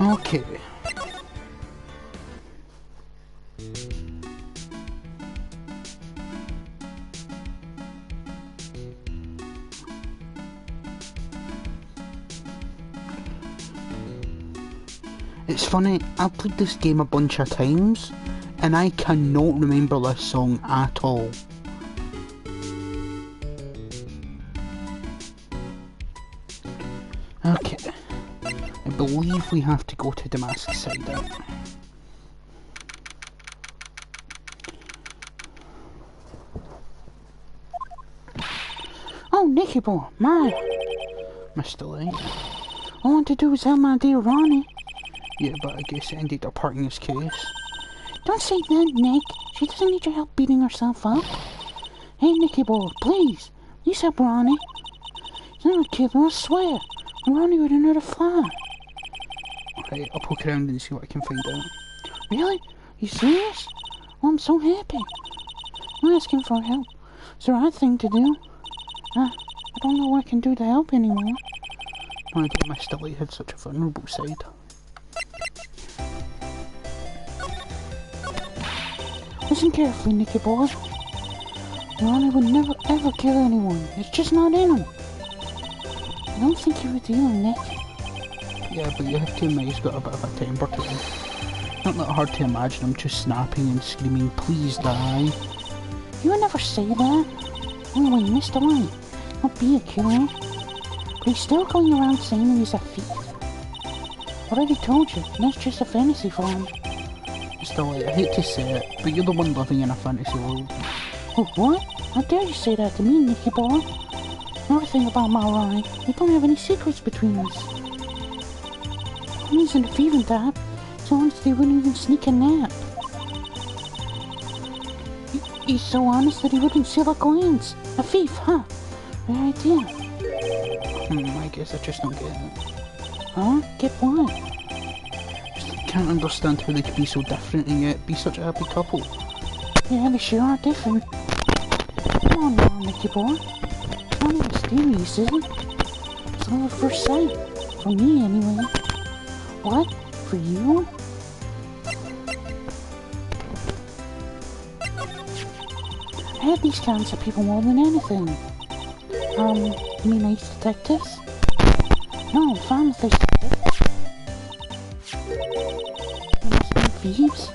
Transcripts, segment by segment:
Okay. It's funny, I've played this game a bunch of times, and I cannot remember this song at all. Okay. I believe we have to go to Damascus Hideout. Oh, Nicky boy, Mr. Light. All I want to do is help my dear Ronnie. Yeah, but I guess it ended up hurting his case. Don't say that, Nick. She doesn't need your help beating herself up. Hey, Nicky boy, please. Please help Ronnie. He's not a killer, I swear. Ronnie would have a fly. Alright, I'll poke around and see what I can find out. Really? You serious? Oh, I'm so happy. I'm asking for help. It's the right thing to do. I don't know what I can do to help anymore. No idea Mr. Light had such a vulnerable side. Listen carefully, Nicky boy. Ronnie would never ever kill anyone. It's just not in him. I don't think you were dealing, Nick. Yeah, but you have to admit he's got a bit of a temper to him. Not that hard to imagine him just snapping and screaming, please die. You would never say that. Anyway, Mr. Light, not be a killer. But he's still going around saying he's a thief. Already told you, that's just a fantasy for him. Mr. Light, I hate to say it, but you're the one living in a fantasy world. Oh, what? How dare you say that to me, Nicky boy? Another thing about my Ronnie, we don't have any secrets between us. He's in the thieving type, so honest he wouldn't even sneak a nap. He's so honest that he wouldn't steal a glance. A thief, huh? Right idea. I guess I just don't get it. Huh? Get what? Just can't understand how they could be so different and yet be such a happy couple. Yeah, they sure are different. Come on now, Nicky boy. It's not mysterious, is it? It's love at first sight. For me, anyway. What? For you? I hate these kinds of people more than anything. You mean ace detectives? No, farm detectives. They must be thieves?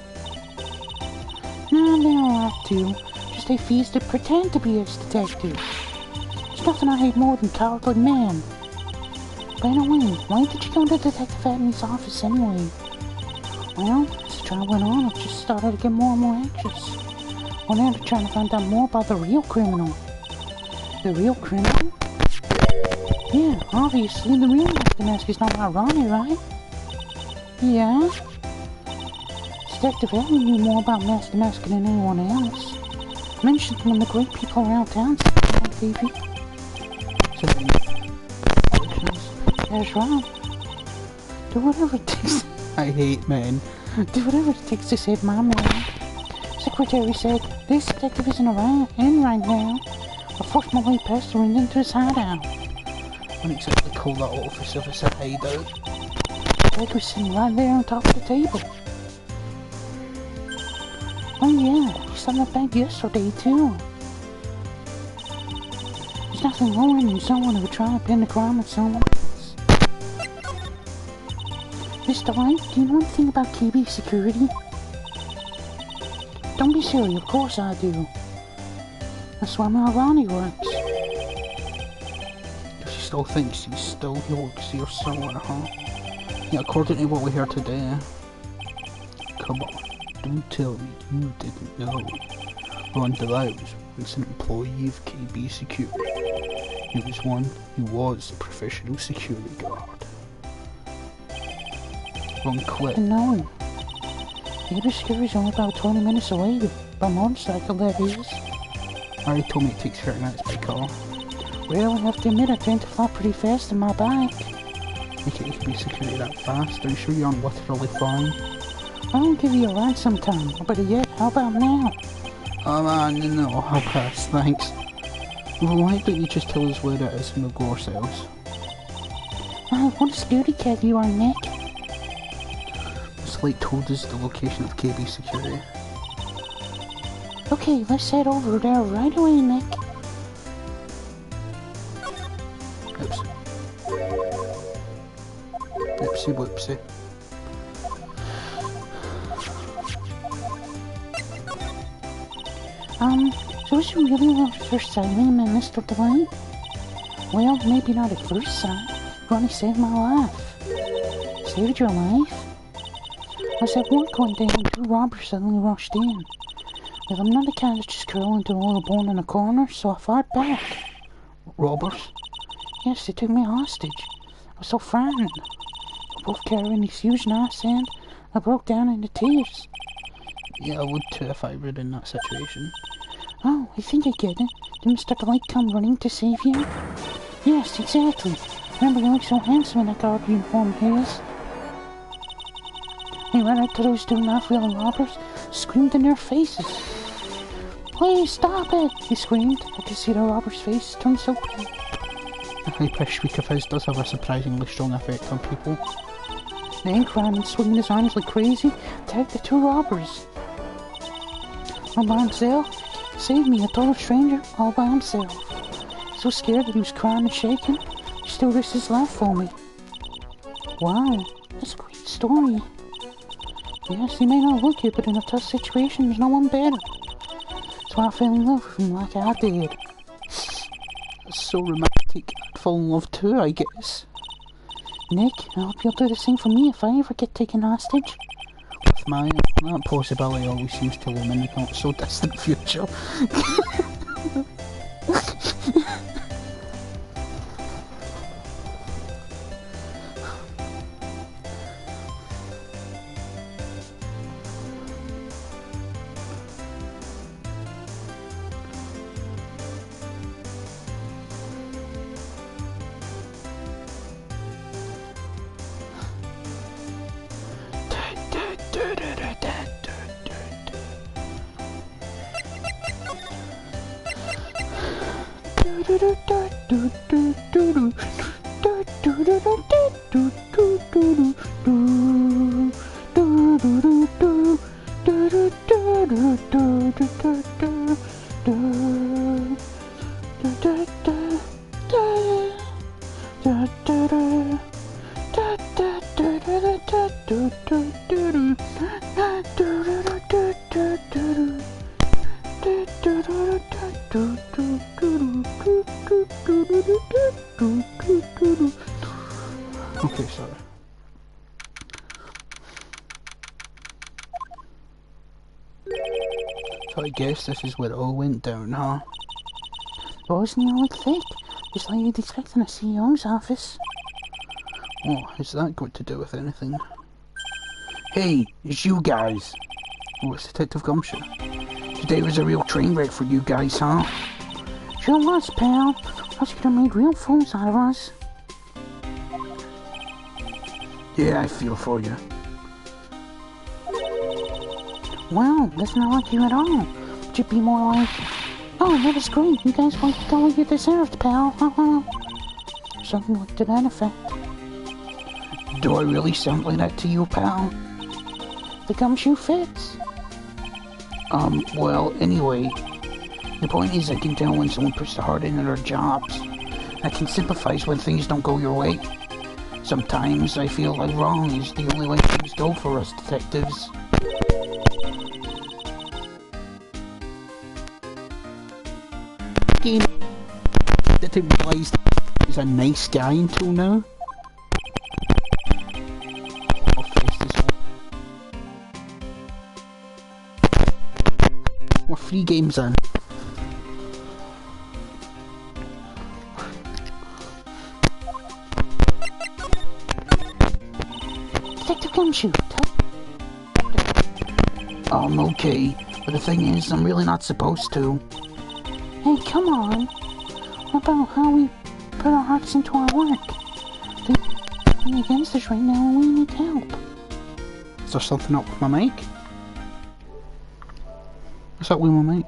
No, they don't have to. Just they thieves that pretend to be ace detectives. There's nothing I hate more than cowardly men. By the way, why did you go to Detective Adam's office anyway? Well, as the trial went on, I just started to get more and more anxious. Well, now they're trying to find out more about the real criminal. The real criminal? Yeah, obviously the real Master Mask is not my Ronnie, right? Yeah? Detective Adam knew more about Master Mask than anyone else. Mentioned him in the great people around town on TV. So, that's right. Do whatever it takes. I hate men. Do whatever it takes to save my man. Secretary said, this detective isn't in right now. I forced my way past her and into his hideout. I wouldn't exactly call that office of a hideout. Greg was sitting right there on top of the table. Oh yeah, he sat in the bank yesterday too. There's nothing lower than someone who would try to pin the crime on someone else. Mr. Light, do you know anything about KB security? Don't be silly, of course I do. That's why my Ronnie works. She still thinks he works here somewhere, huh? Yeah, according to what we heard today. Come on, don't tell me you didn't know. Ron DeLouse was an employee of KB Security. He was a professional security guard. Ron quit. No. KB Security is only about 20 minutes away by motorcycle, that is. Already told me it takes 30 minutes by car. Well, I have to admit I tend to fly pretty fast in my bike. You can't be security that fast. Are you sure you aren't literally flying? I'll give you a ride sometime. Or better yet, how about now? Oh man, no, I'll pass, thanks. Well, why don't you just tell us where it is and we'll go ourselves? Oh, what a scaredy cat you are, Nick. Ghost Light told us the location of KB security. Okay, let's head over there right away, Nick. Oops. Oopsie whoopsie. So is you really love first sight of me, Mr. Delight? Well, maybe not at first sight. You only saved my life. Saved your life? I was at work one day and 2 robbers suddenly rushed in. Well, I'm not the kind that's just curl into a little bone in a corner, so I fought back. Robbers? Yes, they took me hostage. I was so frightened. They were both carrying these huge knives and I broke down into tears. Yeah, I would too if I were in that situation. Oh, I think I get it. Did Mr. Delight come running to save you? Yes, exactly. Remember, you look so handsome in that guard uniform of his. He ran out to those 2 knife-wielding robbers, screamed in their faces. Please stop it! He screamed. I could see the robber's face turn so pink. A high-pitched squeak of his does have a surprisingly strong effect on people. Then Hank ran and swinging his arms like crazy, attacked the 2 robbers. All by himself. Saved me, a total stranger, all by himself. So scared that he was crying and shaking, he still risked his life for me. Wow, that's a great story. Yes, he may not look it, but in a tough situation, there's no one better. That's why I fell in love with him like I did. That's so romantic. I'd fall in love too, I guess. Nick, I hope you'll do the same for me if I ever get taken hostage. With mine, that possibility always seems to loom in the not so distant future. Okay, sorry. So I guess this is where it all went down, huh? Wasn't you look thick? Just like you'd expect in a CEO's office. Oh, has that got to do with anything? Hey, it's you guys! Oh, it's Detective Gumshoe. Today was a real train wreck for you guys, huh? Sure was, pal. Prosecutor made real fools out of us. Yeah, I feel for you. Well, that's not like you at all. Would you be more like, oh, that was great. You guys got what you deserved, pal. Something like to that effect. Do I really sound like that to you, pal? The gumshoe fits. Well, anyway, the point is I can tell when someone puts the heart into their jobs. I can sympathize when things don't go your way. Sometimes I feel like wrong is the only way things go for us detectives. Again, didn't realize he's a nice guy until now. We're 3 games in. Detective Gumshoe, Okay, but the thing is, I'm really not supposed to. hey, come on. What about how we put our hearts into our work? They're against us right now and we need help. Is there something up with my mic? What's up with my mic?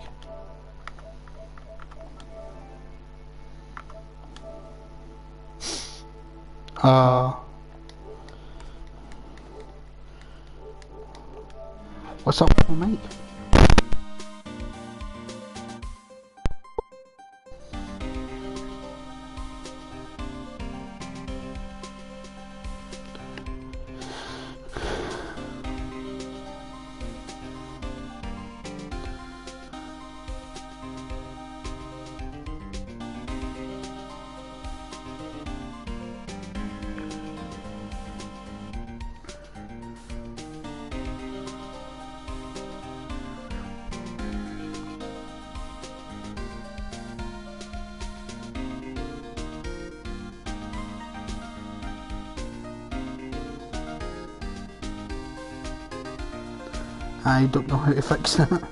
What's up, mate? I don't know how to fix that.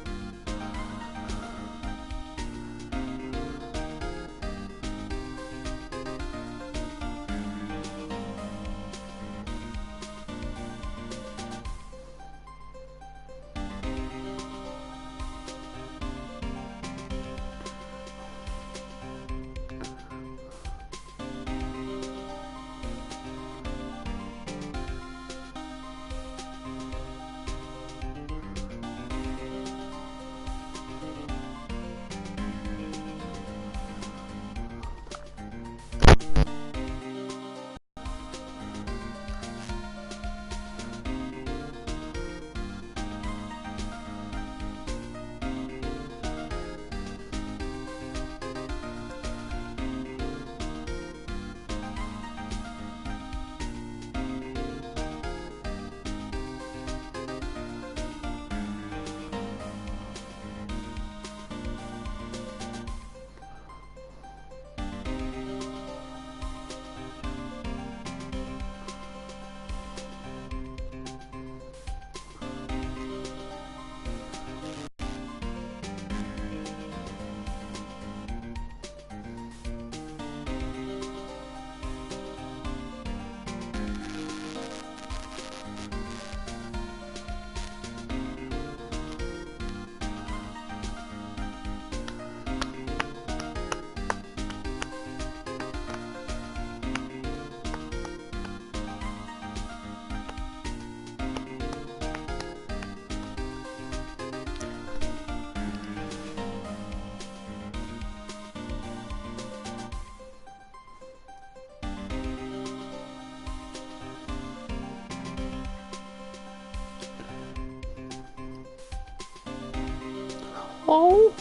Oh!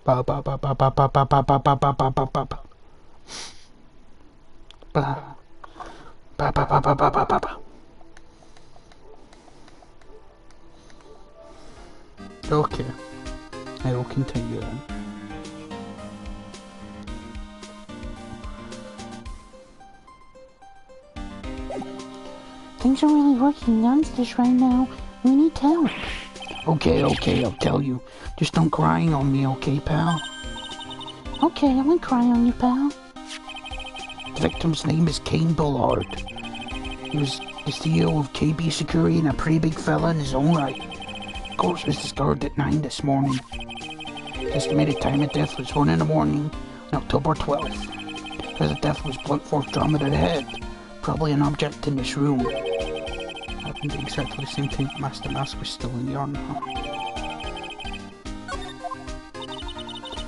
Ba ba ba ba ba ba ba ba ba ba ba ba ba ba ba. Ba ba ba ba ba ba ba ba ba. Okay, I will continue then. Things are really working against us right now. We need help. Okay, I'll tell you. Just don't cry on me, okay, pal? Okay, I won't cry on you, pal. The victim's name is Kane Bullard. He was the CEO of KB Security and a pretty big fella in his own right. Of course, was discovered at 9 this morning. The estimated time of death was 1 in the morning on October 12th. Because the death was blunt force trauma to the head. Probably an object in this room. Happened at exactly the same time Master Mask was still in the army.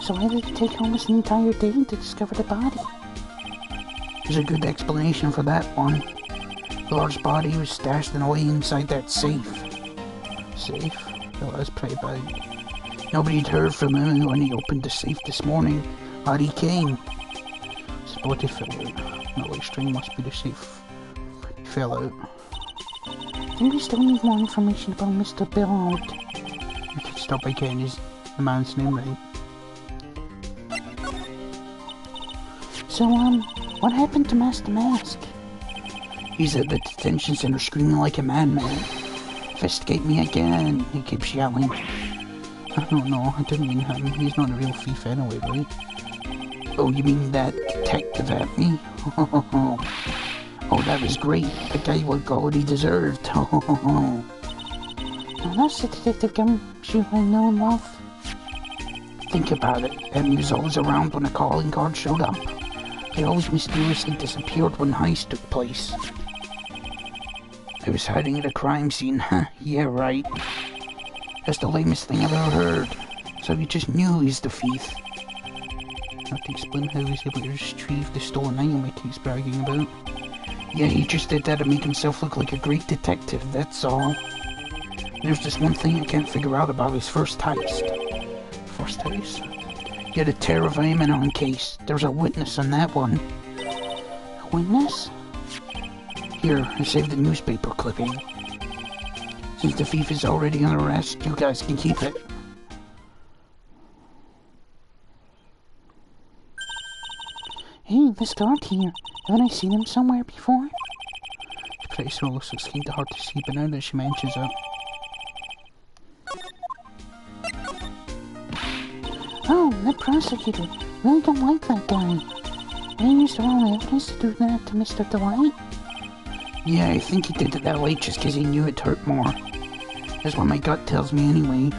So why did it take almost an entire day to discover the body? There's a good explanation for that one. Bullard's body was stashed away inside that safe. Safe? Well, that's pretty bad. Nobody'd heard from him when he opened the safe this morning. Out he came. His body fell out. No string must be the safe. He fell out. I think we still need more information about Mr. Bullard. You could stop by getting the man's name right. So, what happened to Master Mask? He's at the detention center screaming like a madman. Investigate me again, he keeps yelling. I don't know, I didn't mean him. He's not a real thief anyway, right? Oh, you mean that detective at me? Oh, that was great. The guy got what he deserved. Now that's the Detective Gumshoe I know and love. Think about it. He was always around when a calling card showed up. He always mysteriously disappeared when heist took place. I was hiding at a crime scene. Yeah, right. That's the lamest thing I've ever heard. So you just knew he's the thief. I have to explain how he was able to retrieve the stolen item he keeps bragging about. Yeah, he just did that to make himself look like a great detective, that's all. There's just one thing I can't figure out about his first heist. First heist? He had a terror of Amanon case. There's a witness on that one. A witness? Here, I saved the newspaper clipping. Since the thief is already under arrest, you guys can keep it. Hey, this guard here. Haven't I seen him somewhere before? He's pretty small, so it's kinda hard to see, but now that she mentions it. Oh, that prosecutor. Really don't like that guy. They used the wrong evidence to do that to Mr. Dwight. Yeah, I think he did it that way just because he knew it'd hurt more. That's what my gut tells me anyway.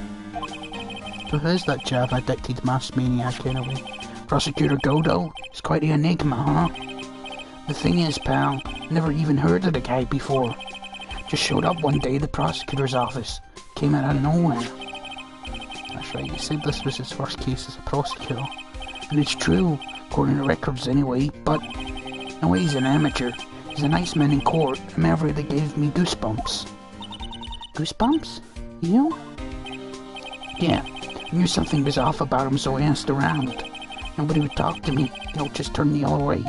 So who's that Java-addicted mass maniac anyway? Prosecutor Godo? It's quite the enigma, huh? The thing is, pal, never even heard of the guy before. Just showed up one day at the prosecutor's office. Came out of nowhere. That's right, he said this was his first case as a prosecutor. And it's true, according to records anyway, but... no way he's an amateur. He's a nice man in court, and ever that gave me goosebumps. Goosebumps? You? Yeah, I knew something was off about him, so I asked around. Nobody would talk to me, just turn the other way.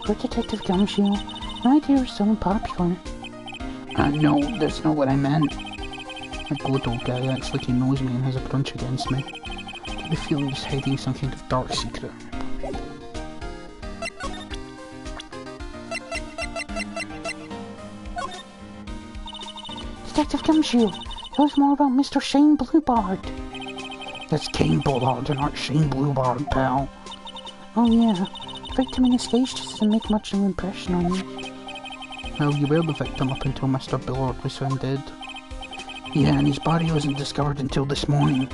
For Detective Gumshoe, my idea is so unpopular. No, that's not what I meant. That good old guy acts like he knows me and has a grudge against me. I get the feeling he's hiding some kind of dark secret. Detective Gumshoe, tell us more about Mr. Shane Bluebard. That's Kane Bullard and not Shane Bluebard, pal. Oh yeah, the victim in this case just doesn't make much of an impression on you. Well, you were the victim up until Mr. Bullard was found dead. Yeah, and his body wasn't discovered until this morning.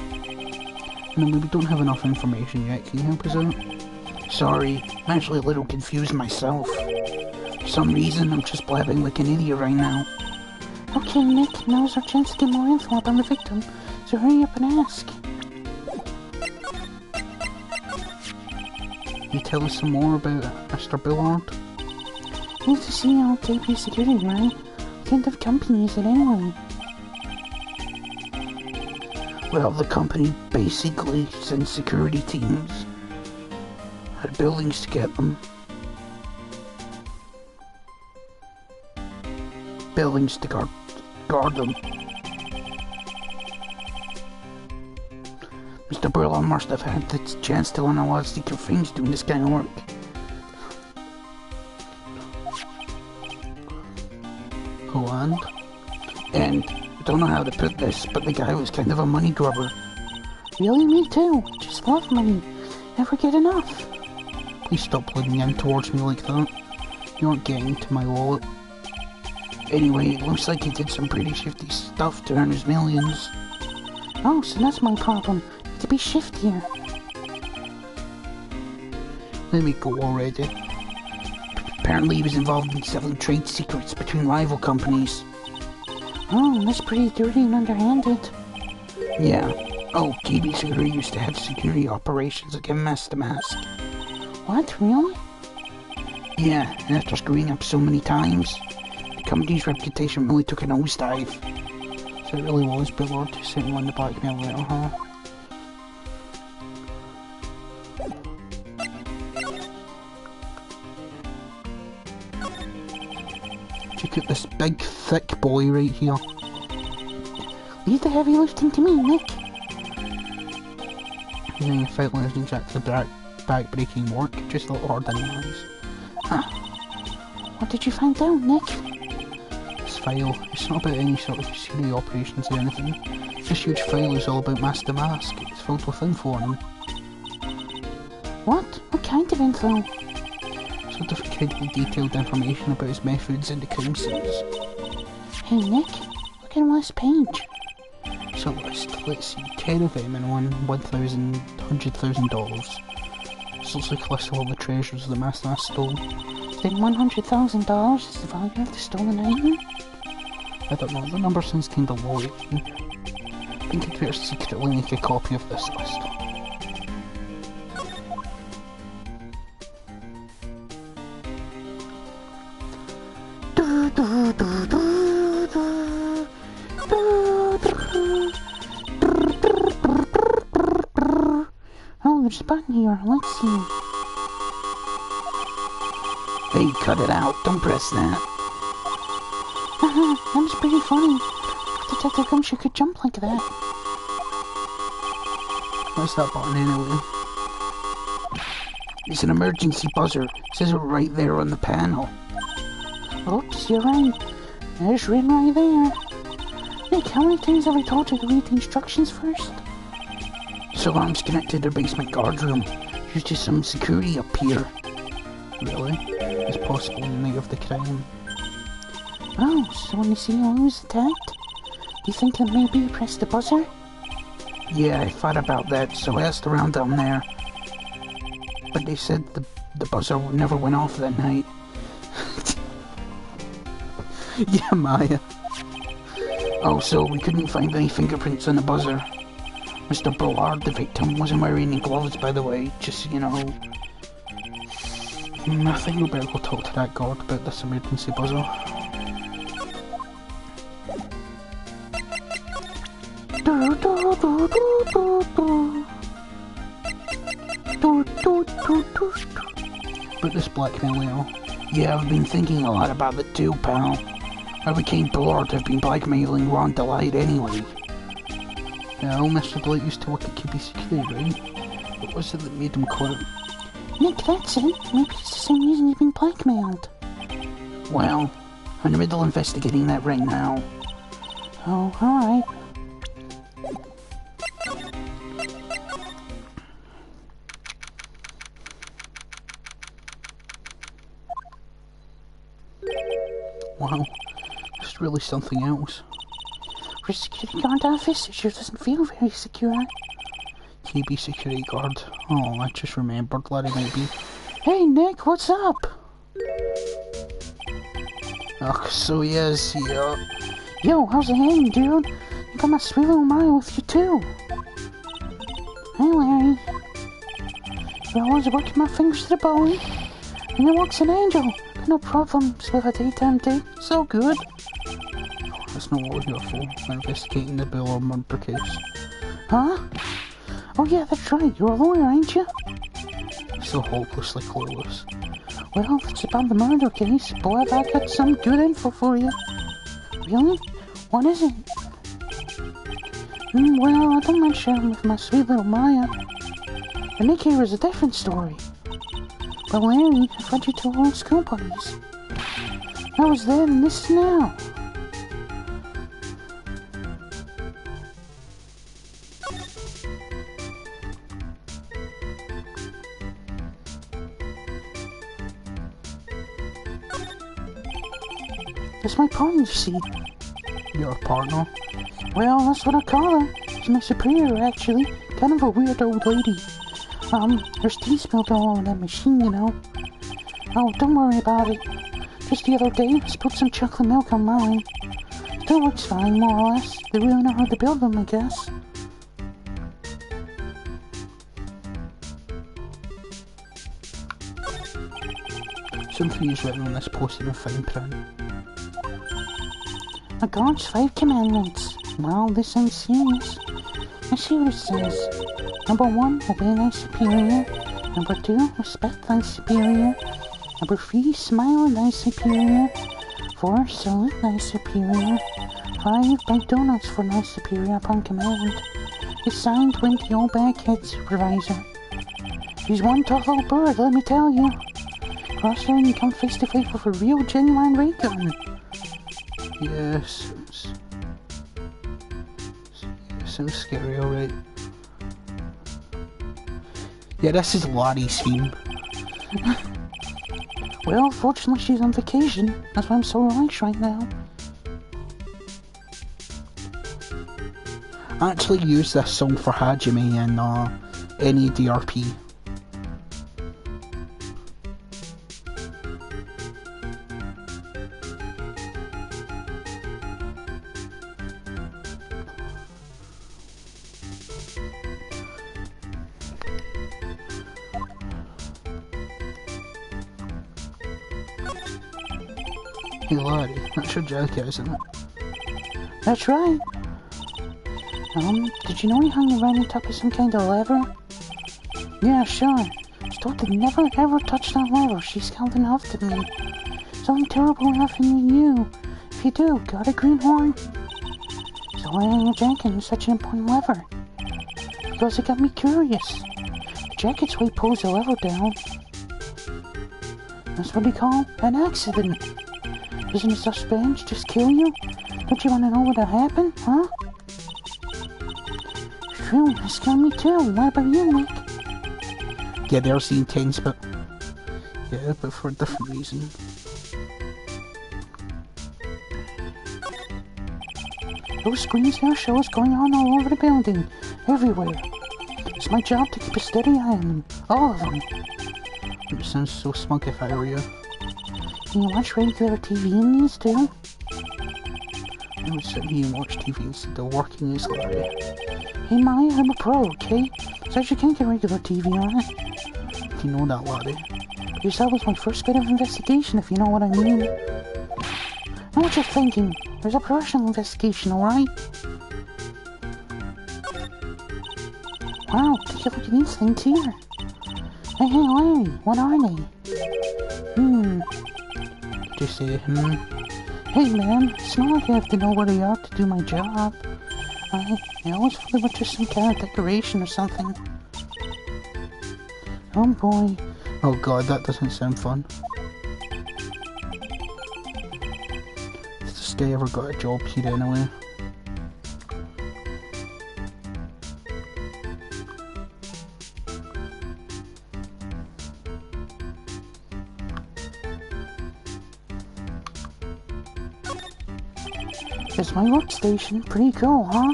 And we don't have enough information yet, can you help us out? Sorry, I'm actually a little confused myself. For some reason, I'm just blabbing like an idiot right now. Okay, Nick, now's our chance to get more info on the victim, so hurry up and ask. Can you tell us some more about Mr. Bullard? He's the CEO of KP Security, right? What kind of company is it anyway? Well, the company basically sends security teams at buildings to get them. Buildings to guard them. Mr. Bullard must have had the chance to learn a lot of secret things doing this kind of work. Oh, and I don't know how to put this, but the guy was kind of a money grubber. Really? Me too. Just love money. Never get enough. Please stop leaning in towards me like that. You aren't getting to my wallet. Anyway, it looks like he did some pretty shifty stuff to earn his millions. Oh, so that's my problem. Need to be shiftier. Let me go already. Apparently he was involved in selling trade secrets between rival companies. Oh, that's pretty dirty and underhanded. Yeah. Oh, KB Security used to have security operations like Master Mask. What, really? Yeah, and after screwing up so many times, the company's reputation really took a nosedive. So it really was Bullard who sent him on the blackmail letter, huh? Check out this big, thick boy right here. Leave the heavy lifting to me, Nick. Yeah, fighting isn't exactly back-breaking work, just a little hard on the eyes. What did you find out, Nick? This file, it's not about any sort of security operations or anything. This huge file is all about Master Mask. It's filled with info on him. What? What kind of info? Sort of incredibly detailed information about his methods and the crime scenes. Hey Nick, look at this page. So let's see, 10 of them and won $100,000. So looks like a list of all the treasures the master stole. Then $100,000 is the value of the stolen item? I don't know, the number sounds kinda low. I think I'd better secretly make a copy of this list. Oh, there's a button here. Let's see. Hey, cut it out. Don't press that. That was pretty funny. Detective Gumshoe could jump like that. What's that button anyway? It's an emergency buzzer. It says it right there on the panel. Oops, you're right. There's written right there. Nick, how many times have I told you to read the instructions first? This alarm's connected to the basement guard room. There's just some security up here. Really? It's possible in the night of the crime. Oh, so when the CEO was attacked, do you think that maybe you pressed the buzzer? Yeah, I thought about that, so I asked around down there. But they said the buzzer never went off that night. Yeah, Maya. Oh, so we couldn't find any fingerprints on the buzzer. Mr. Bullard, the victim, wasn't wearing any gloves, by the way, just so you know. I think we better go talk to that guard about this emergency buzzer. About this blackmail, Leo. Yeah, I've been thinking a lot about it too, pal. Hurricane Bullard have been blackmailing Ron Delight anyway. Well, Mr. Delight used to work at QBCK, right? What was it that made him quit? Nick, that's it. Maybe it's the same reason you've been blackmailed. Well, I'm in the middle of investigating that right now. Oh, alright. Wow, this is really something else. For a security guard office, it sure doesn't feel very secure. KB security guard. Oh, I just remembered Larry might be. Hey Nick, what's up? Oh, so he is, yeah. Yo, how's it hanging, dude? I got my sweet little Maya with you too. Hey Larry. So I was working my fingers to the bone, and there walks an angel. No problems with a daytime date. So good. That's not what we're here for. We're investigating the Bullard murder case. Huh? Oh yeah, that's right. You're a lawyer, ain't you? So hopelessly clueless. Well, if it's about the murder case, boy, have I got some good info for you. Really? What is it? Well, I don't mind sharing with my sweet little Maya. The Nick here is a different story. But Larry, I've had you two old school buddies. I was then and this is now. That's my partner, see. Your partner? Well, that's what I call her. She's my superior, actually. Kind of a weird old lady. There's tea spilled all over that machine, you know. Oh, don't worry about it. Just the other day, I spilled some chocolate milk on mine. Still looks fine, more or less. They really know how to build them, I guess. Something is written on this poster in fine print. A God's 5 commandments. Well, this sounds serious. Let's see what it says. Number 1, obey thy superior. Number 2, respect thy superior. Number 3, smile at thy superior. 4, salute thy superior. 5, bake donuts for thy superior upon command. It's signed Winky Old Baghead Supervisor. He's one tough old bird, let me tell you. Cross her and you come face to face with a real genuine ray gun. Yes, it sounds scary, alright. Yeah, this is Larry's theme. Well, fortunately she's on vacation. That's why I'm so relaxed right now. I actually used this song for Hajime in NEDRP. Hey Larry, that's your jacket, isn't it? That's right. Did you know he hung around on top of some kind of lever? Yeah, sure. She told to never ever touch that lever. She's held enough to me. Something terrible happened to you. If you do, got a greenhorn? So why are you jacking such an important lever? Because it got me curious. The jacket's why he pulls the lever down. That's what they call an accident. Doesn't the suspense just kill you? Don't you want to know what happened, huh? True, it scared me too. What about you, Nick? Yeah, there's the intense bit. Yeah, but for a different reason. Those screens there show what's going on all over the building. Everywhere. It's my job to keep a steady eye on them. All of them. It sounds so smug if I were you. Can you watch regular TV in these too? I would sit here and watch TV instead of working as Larry. Hey Maya, I'm a pro, okay? So you can't get regular TV on it. You know that, Larry. Because that was my first bit of investigation, if you know what I mean. I know what you're thinking. There's a professional investigation, alright? Wow, take a look at these things here. Hey, Larry, what are they? Did you say, Hey man, it's not like I have to know what they are to do my job. I always thought they were just some kind of decoration or something. Oh boy. Oh god, that doesn't sound fun. If this guy ever got a job here anyway? It's my workstation. Pretty cool, huh?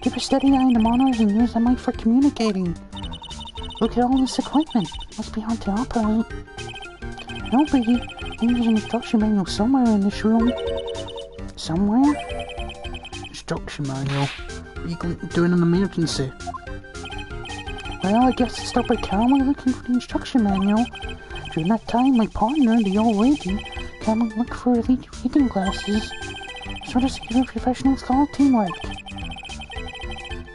Keep a steady eye on the monitors and use the mic for communicating. Look at all this equipment. Must be hard to operate. No biggie. There's an instruction manual somewhere in this room. Somewhere? Instruction manual? What are you going to do in an emergency? Well, I guess it's up at calmly looking for the instruction manual. During that time, my partner, the old lady, came and looked for elite reading glasses. Sort of secure professionals call teamwork.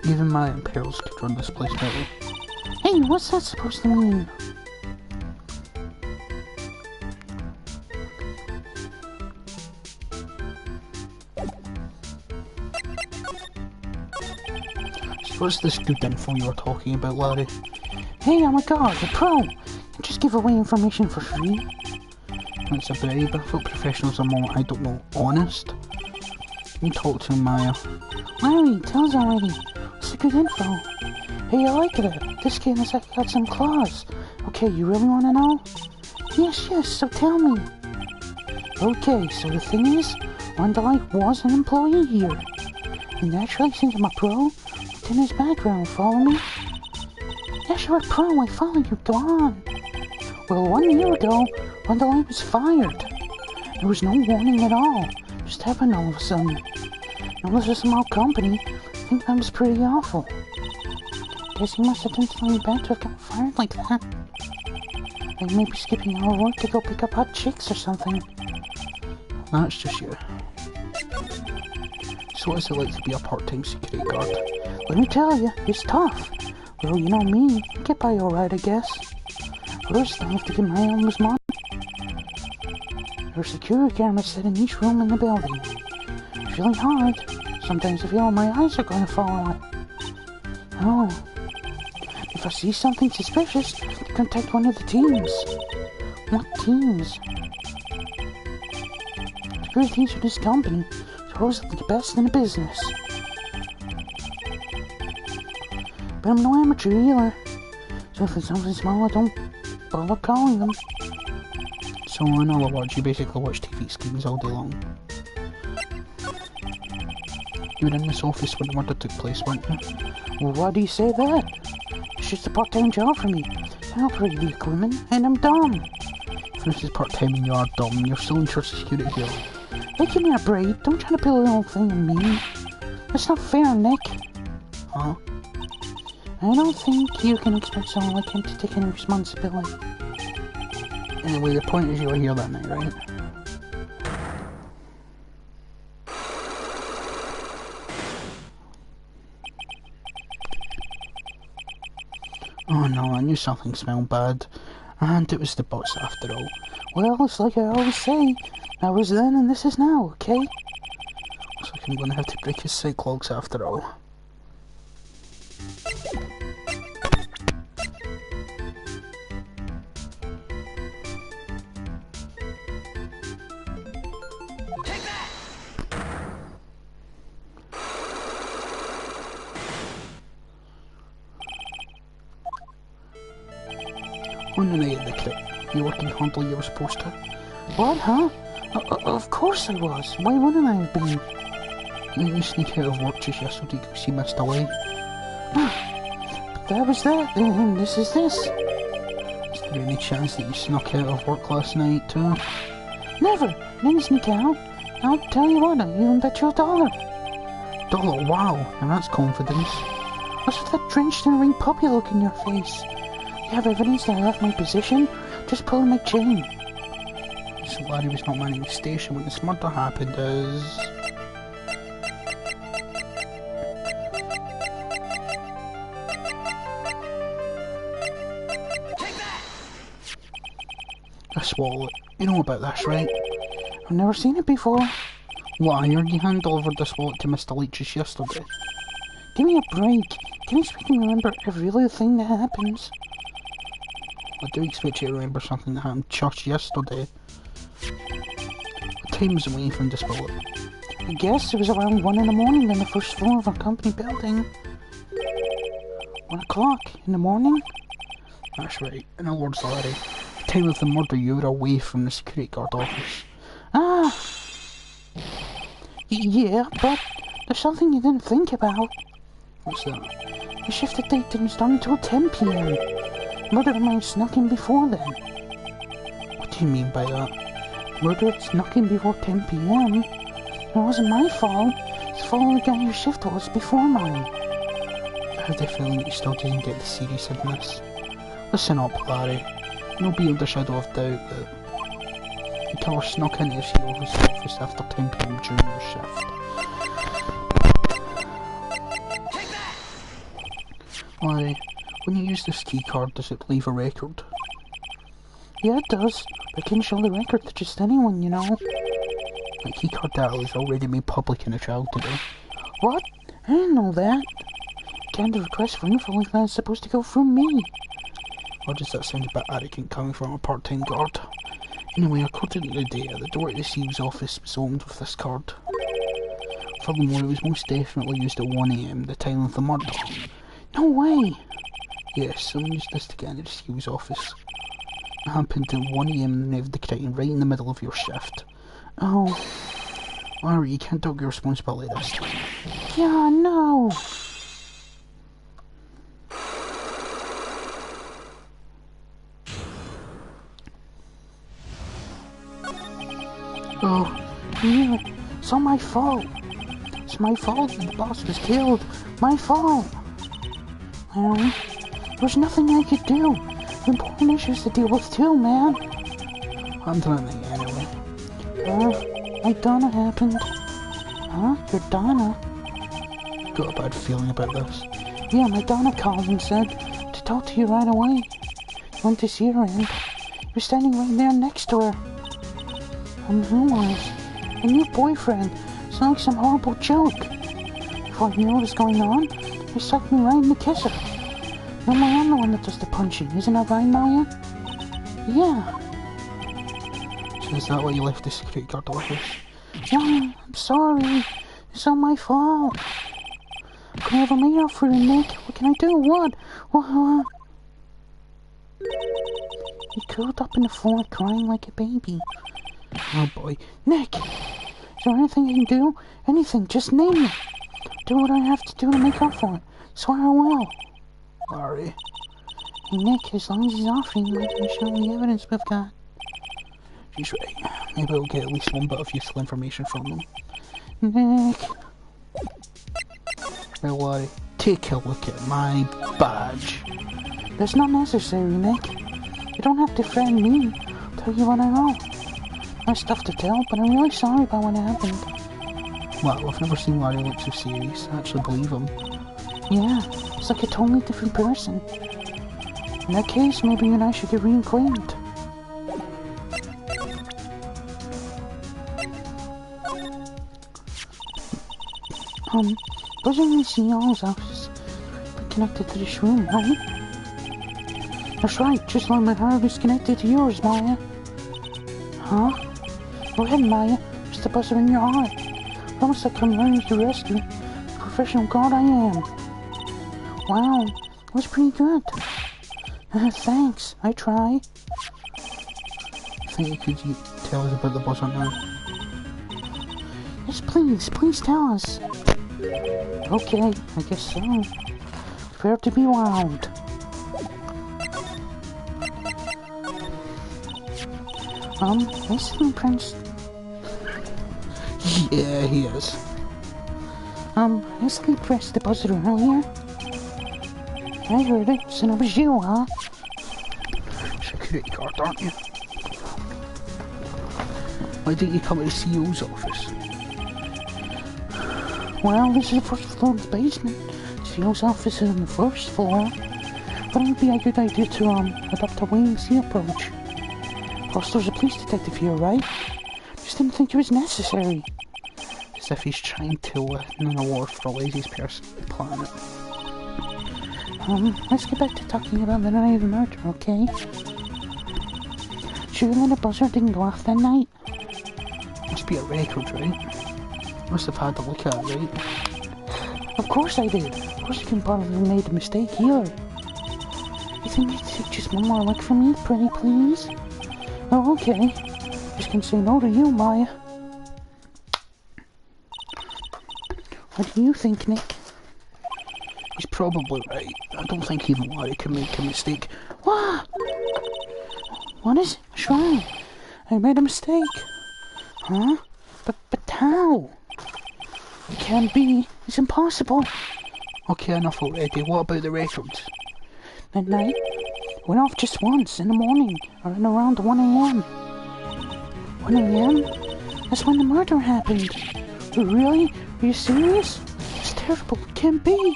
Even my imperials could run this place better. Hey, what's that supposed to mean? So what's this good info you were talking about, Larry? Hey, I'm a guard, a pro. You just give away information for free. It's a bribe. I thought professionals are more, I don't know, honest. You talk to him, Maya. Larry, tell us already. What's the good info? Hey, I like it. This kid has got some claws. Okay, you really want to know? Yes, so tell me. Okay, so the thing is, Wonderlight was an employee here. And naturally, since I'm a pro, looked in his background, follow me? Yes, you're a pro, I follow you, go on. Well, 1 year ago, Wonderlight was fired. There was no warning at all. Just happened all of a sudden. Now this is a small company. I think that was pretty awful. Guess he must have done something bad to have gotten fired like that. Like maybe skipping all work to go pick up hot chicks or something. That's just you. So what is it like to be a part-time security guard? Let me tell you, it's tough. Well, you know me, I get by alright, I guess. First, I have to get my own money. There are security cameras set in each room in the building. It's really hard. Sometimes I feel my eyes are going to fall out. Oh. If I see something suspicious, I contact one of the teams. What teams? Security teams for this company. Supposedly the best in the business. But I'm no amateur either. So if it's something small, I don't bother calling them. So in other words, you basically watch TV screens all day long. You were in this office when the murder took place, weren't you? Well, why do you say that? It's just a part-time job for me. I operate the equipment, and I'm dumb. If this is part-time and you are dumb, you're still in charge of security here. Hey, give me a break. Don't try to put the whole thing on me. That's not fair, Nick. Huh? I don't think you can expect someone like him to take any responsibility. Anyway, the point is you were here that night, right? Oh no, I knew something smelled bad. And it was the boss after all. Well, it's like I always say. I was then and this is now, okay? Looks like I'm gonna have to break his psych logs after all. On the night of the crit, you working hard like you were supposed to? What, huh? Of course I was. Why wouldn't I have been? You sneak out of work just yesterday because you missed away. But that was that, and this is this. Is there any chance that you snuck out of work last night too? Never. Didn't sneak out. I'll tell you what, I'll even bet you $1. $1? Wow, and that's confidence. What's with that drenched in rain puppy look in your face? You have evidence that I left my position? Just pull my chain. So Larry was not manning the station when this murder happened is... This wallet. You know about this, right? I've never seen it before. Why, you hand delivered this wallet to Mr. Leach just yesterday? Give me a break. Can you expect me to remember every little thing that happens? I do expect you to remember something that happened just yesterday. What time was it when you found this wallet? I guess it was around 1 in the morning on the first floor of our company building. 1 o'clock in the morning? That's right. In other words, Larry, the time of the murder you were away from the security guard office. Ah! Yeah, but there's something you didn't think about. What's that? The shift at date didn't start until 10 p.m. Murder of mine snuck in before then. What do you mean by that? Murder had snuck in before 10 p.m. It wasn't my fault. It's the fault of the guy whose shift was before mine. I have the feeling that you still didn't get the seriousness. Listen up, Larry. No beyond a shadow of doubt that the killer snuck into your CEO's office after 10 p.m. during your shift. Larry, when you use this keycard, does it leave a record? Yeah, it does. But I can show the record to just anyone, you know. That keycard data is already made public in a trial today. What? I didn't know that. Can't request for info like that is supposed to go through me. Or does that sound a bit arrogant coming from a part-time guard? Anyway, according to the data, the door to the CEO's office was opened with this card. Furthermore, it was most definitely used at 1 AM, the time of the murder. No way! Yes, someone used this to get into the CEO's office. It happened at 1 AM on the night of the crime, right in the middle of your shift. Oh. Larry, you can't take your responsibility this time. Yeah, no! Oh. Yeah, it's all my fault. It's my fault that the boss was killed. My fault. Well, there was nothing I could do. Important issues to deal with too, man. I'm doing it anyway. My Donna happened. Huh? Your Donna? Got a bad feeling about this. Yeah, my Donna called and said to talk to you right away. Went to see her and you're standing right there next to her. Who was? A new boyfriend. It's like some horrible joke. Before I knew what was going on, they sucked me right in the kisser. Normally I'm the one that does the punching, isn't that right, Maya? Yeah. So is that why you left the security guard office? Yeah, I'm sorry. It's all my fault. I could never made up for it, Nick. What can I do? What? He curled up in the floor crying like a baby. Oh boy. Nick! Is there anything I can do? Anything, just name it. Do what I have to do to make up for it. Swear I will. Larry. Hey Nick, as long as he's offering, why don't you show me the evidence we've got? She's right. Maybe we'll get at least one bit of useful information from them. Nick. Well, Larry, take a look at my badge. That's not necessary, Nick. You don't have to threaten me. I'll tell you what I know. There's stuff to tell, but I'm really sorry about what happened. Well, I've never seen Larry look so serious. I actually believe him. Yeah, it's like a totally different person. In that case, maybe you and I should get reacquainted. Those are my CEO's office. But connected to this room, right? That's right, just like my heart is connected to yours, Maya. Huh? Go ahead, Maya. Just the buzzer in your heart. Promise I'll come running to your rescue. The professional guard I am. Wow, that was pretty good. Thanks, I try. I think you could tell us about the buzzer now. Yes, please tell us. Okay, I guess so. Prepare to be wound. Is he Prince? Yeah, he is. Is he pressed the buzzer earlier? I heard it, so it was you, huh? Security guard, aren't you? Why didn't you come to the CEO's office? Well, this is the first floor of the basement. The CEO's office is on the first floor. But it would be a good idea to, adopt a wait-and-see approach. Plus, there's a police detective here, right? Just didn't think it was necessary. As if he's trying to win an award for the laziest person on the planet. Let's get back to talking about the night of the murder, okay? Sure that the buzzer didn't go off that night? Must be a record, right? Must have had to look at it, right? Of course I did. Of course you can probably have made a mistake here. You think you'd take just one more look from me, pretty please? Oh, okay. Just can say no to you, Maya. What do you think, Nick? He's probably right. I don't think even Larry can make a mistake. What? What is it? What's wrong? I made a mistake. Huh? But how? It can't be. It's impossible. Okay, enough already. What about the records? That night, went off just once in the morning, or around 1 a.m. 1 a.m.? That's when the murder happened. Really? Are you serious? It's terrible. It can't be.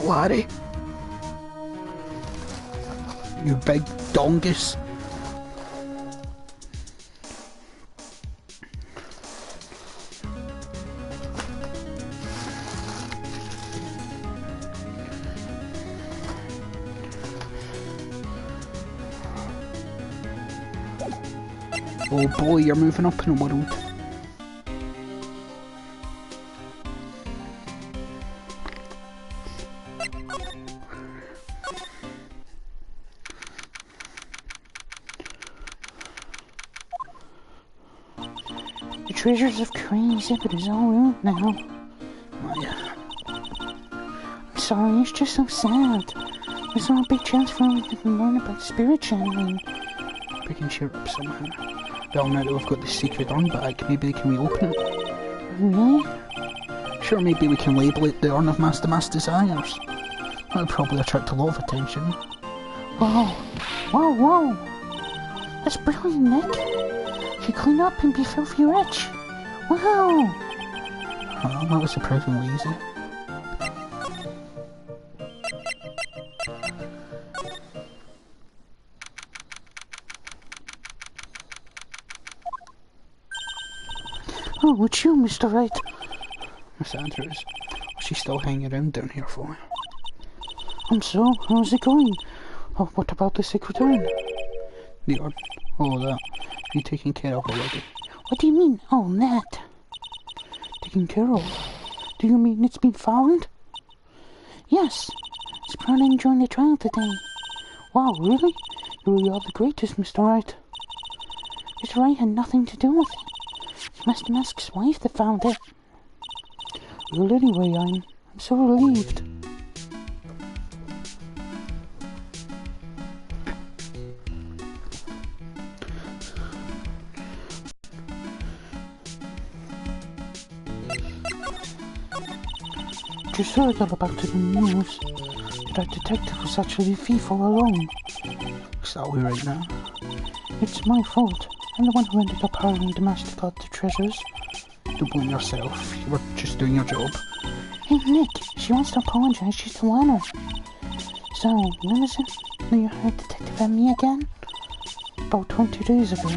Larry? You big dongus. Oh boy, you're moving up in the world. The treasures of Crane exhibit is all ruined now. Maya. I'm sorry, it's just so sad. There's not a big chance for me to learn about spirit channeling. We can cheer up somehow. Well, now that we've got the secret urn back, maybe they can reopen it. Really? Sure, maybe we can label it the Urn of Master Mass Desires. That would probably attract a lot of attention. Whoa. Whoa. That's brilliant, Nick. You clean up and be filthy rich. Wow. Well, that was surprisingly easy. Oh, it's you, Mr. Wright. Miss Andrews, what's she still hanging around down here for? So, how's it going? Oh, what about the secret urn? The urn? Oh, that. You taken care of already? What do you mean? Oh, that. Taken care of. Do you mean it's been found? Yes. It's probably enjoying the trial today. Wow, really? You really are the greatest, Mr. Wright. Mr. Wright had nothing to do with it. It's Master Mask's wife that found it. Well, anyway, I'm so relieved. Just heard all about the news. That detective was actually the thief all along. Is that way right now? It's my fault. I'm the one who ended up hiring the master guard to treasures. Don't blame yourself. You were just doing your job. Hey, Nick, she wants to apologize. She's the winner. So, when is it? When you hired Detective Emmy again? About 20 days ago.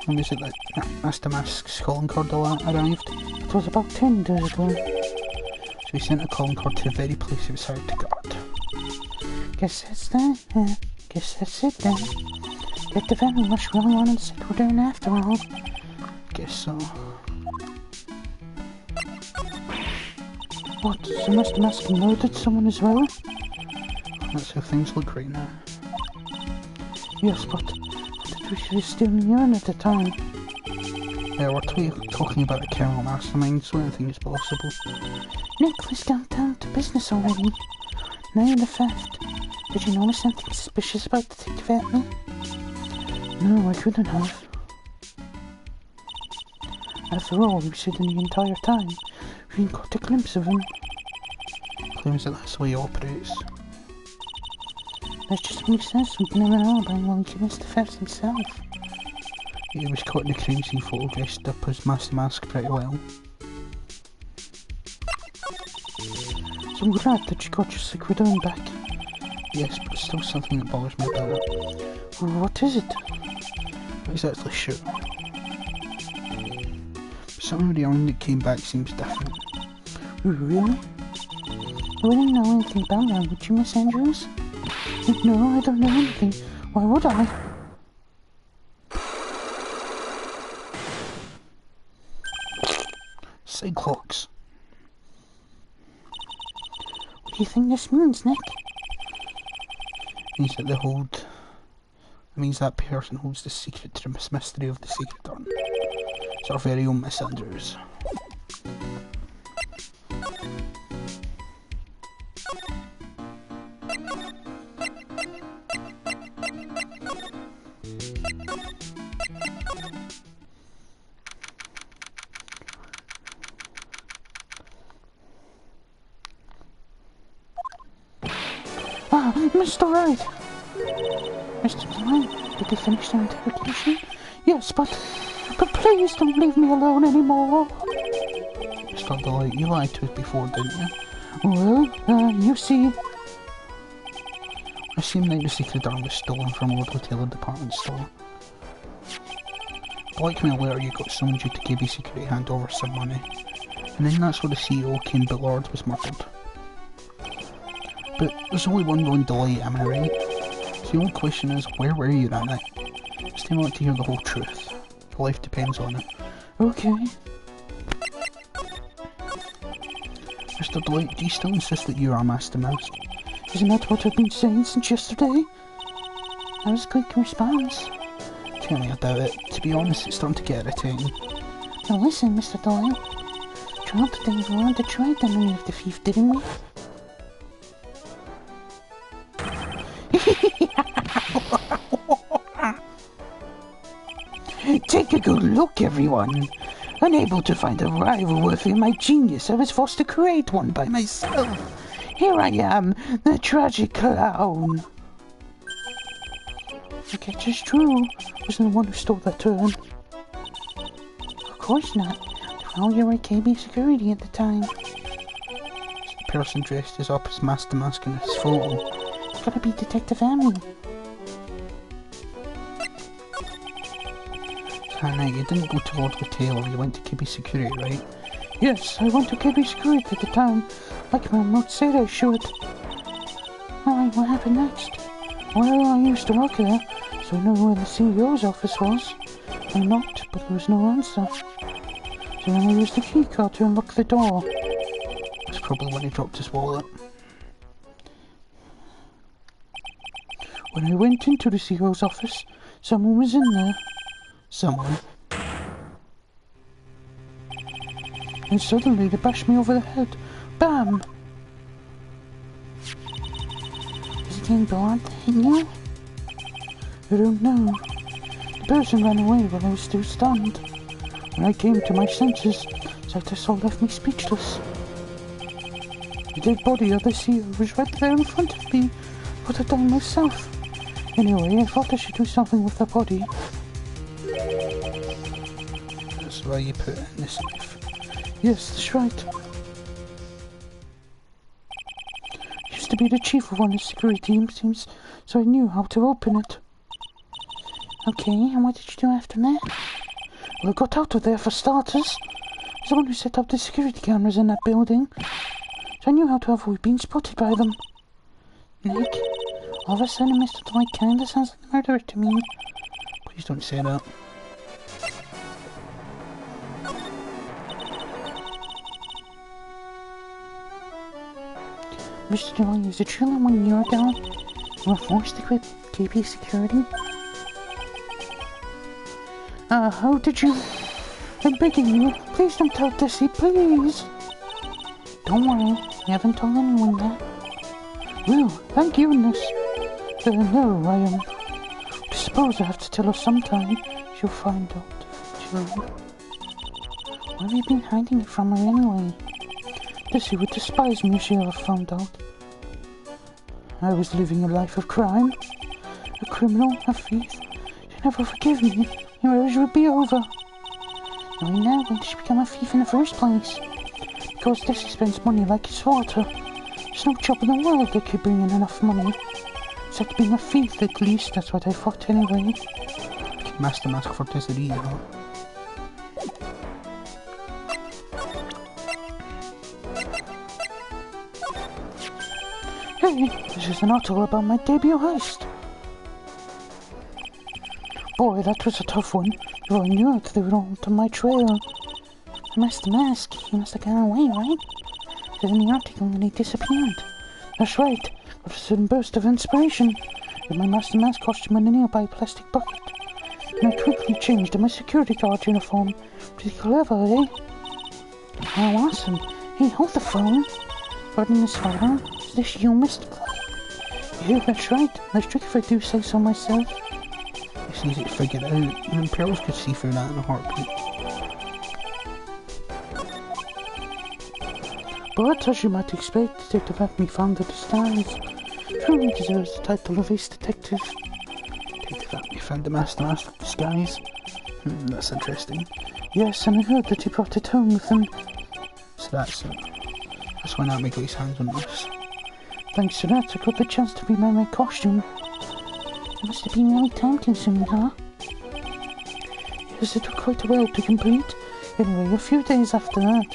When is it that Master Mask's calling card arrived? It was about 10 days ago. So he sent a calling card to the very place he was hired to guard. Guess that's that. Guess that's it then. Detective Emmy must really want to sit down after all. Guess so. What? So Master Mask murdered someone as well? That's how things look right now. Yes, but did we see still in the urn at the time? Yeah, we're talking about the criminal mastermind, so anything is possible. Nick, let's get down to business already. Now the theft. Did you notice anything suspicious about Detective Emmy? No, I couldn't have. After all, we said in the entire time, we got a glimpse of him. Claims that that's the way he operates. That's just what he says. We can never know about him while he commits the theft himself. He was caught in the crime scene photo dressed up as Master Mask pretty well. So I'm glad that you got your secret urn back. Yes, but there's still something that bothers me about it. What is it? Not exactly sure. Something with the urn that came back seems different. Really? I wouldn't know anything about that, would you, Miss Andrews? No, I don't know anything. Why would I? Cyclops. What do you think this means, Nick? Means that they hold. It means that person holds the secret to the mystery of the secret urn. It's our very own Miss Andrews. Ah, Mr. Wright! Mr. Wright, did they finish their interrogation? Yes, but please don't leave me alone anymore. Mr. Delight, you lied to us before, didn't you? Well, you see... I assume that the secret urn was stolen from a local tailor department store. Like me later, you got summoned due to KB Security hand over some money. And then that's where the CEO, Ken Ballard, was murdered. But there's only one Ron Delight, am I right? So the only question is, where were you that night? This time I want to hear the whole truth. Your life depends on it. Okay. Mr. Delight, do you still insist that you are Master Mask? Isn't that what I've been saying since yesterday? That was a quick response. Tell me, I doubt it. To be honest, it's starting to get irritating. Now listen, Mr. Delight. Trial today we wanted to try them and leave the thief, didn't we? Take a good look, everyone. Unable to find a rival worthy of my genius, I was forced to create one by myself. Here I am, the tragic clown. I guess it's true. Wasn't the one who stole that turn. Of course not. Well, you were KB Security at the time. The person dressed as up as Master Mask in this photo. It's gotta be Detective Emmy. Hannah, you didn't go to Lord Taylor, you went to KB Security, right? Yes, I went to KB Security at the time. Like my note said I should. Alright, what happened next? Well, I used to work there, so I know where the CEO's office was. I knocked, but there was no answer. So then I used the keycard to unlock the door. That's probably when he dropped his wallet. When I went into the CEO's office, someone was in there. Someone. And suddenly they bashed me over the head. Bam! Is it getting bad? You? I don't know. The person ran away while I was still stunned. When I came to my senses, sight I saw left me speechless. The dead body of the CEO was right there in front of me. What had I done myself? Anyway, I thought I should do something with the body. That's why you put it in the safe. Yes, that's right. I used to be the chief of one of the security teams, so I knew how to open it. Okay, and what did you do after that? Well, I got out of there for starters. I was the one who set up the security cameras in that building, so I knew how to avoid being spotted by them. Nick, all of a sudden Mr. Dwight kinda sounds like a murderer to me. Please don't say that. Mr. Dwight, is it true that 1 year ago you were forced to quit KP Security? How did you? I'm begging you, please don't tell Tessie, please. Don't worry, you haven't told anyone yet. Well, thank goodness. No, I suppose I have to tell her sometime. She'll find out. Why have you been hiding it from her anyway? Tessie would despise me if she ever found out. I was living a life of crime. A criminal, a thief. She'd never forgive me. Your marriage would be over. Now I know, when did she become a thief in the first place? Because Tessie spends money like it's water. There's no job in the world that could bring in enough money. It's like being a thief at least, that's what I thought anyway. Master Mask for Tessie, huh? Hey, this is an article about my debut heist. Boy, that was a tough one. If I knew it, they were all on my trail. Master Mask, he must have gone away, right? It said in the article that he disappeared. That's right. But a sudden burst of inspiration. With my Master Mask costume and a nearby plastic bucket. And I quickly changed to my security guard uniform. Pretty clever, eh? Oh, awesome. Hey, hold the phone. Pardon this photo. Is this you, Mr. Dwight? Yeah, that's right. Nice trick if I do say so myself. It's easy to figure it out. Even Pearls could see through that in a heartbeat. But as you might expect, Detective Acme found the disguise. Truly deserves the title of Ace Detective. Detective Acme found the Master Mask of disguise. That's interesting. Yes, and I heard that he brought it home with him. So that's when Acme got his hands on this. Thanks to that, I got the chance to be my costume. It must have been really time consuming, huh? Yes, it took quite a while to complete. Anyway, a few days after that,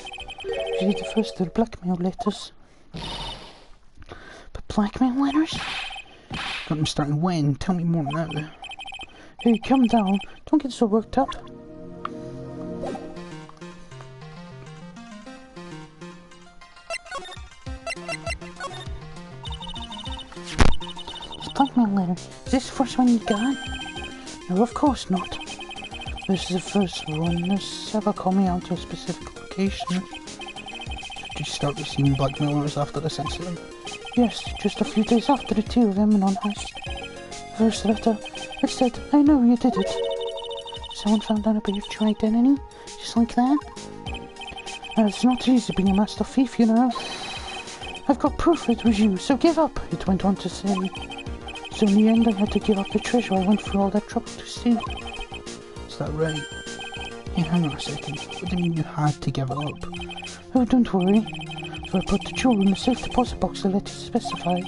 we did the first of the blackmail letters. But blackmail letters? Got them starting when? Tell me more now. Hey, calm down. Don't get so worked up. Blackmail letter. Is this the first one you got? No, of course not. This is the first one. There's several coming out to a specific location. Did you start receiving blackmail letters after this incident? Yes, just a few days after the two of them went on heist. First letter, it said, I know you did it. Someone found out about your true identity? Just like that? It's not easy being a master thief, you know. I've got proof it was you, so give up, it went on to say. So in the end, I had to give up the treasure I went through all that trouble to steal. Is that right? Hey, hang on a second. What do you mean you had to give it up? Oh, don't worry. So I put the jewel in the safe deposit box the letter specified.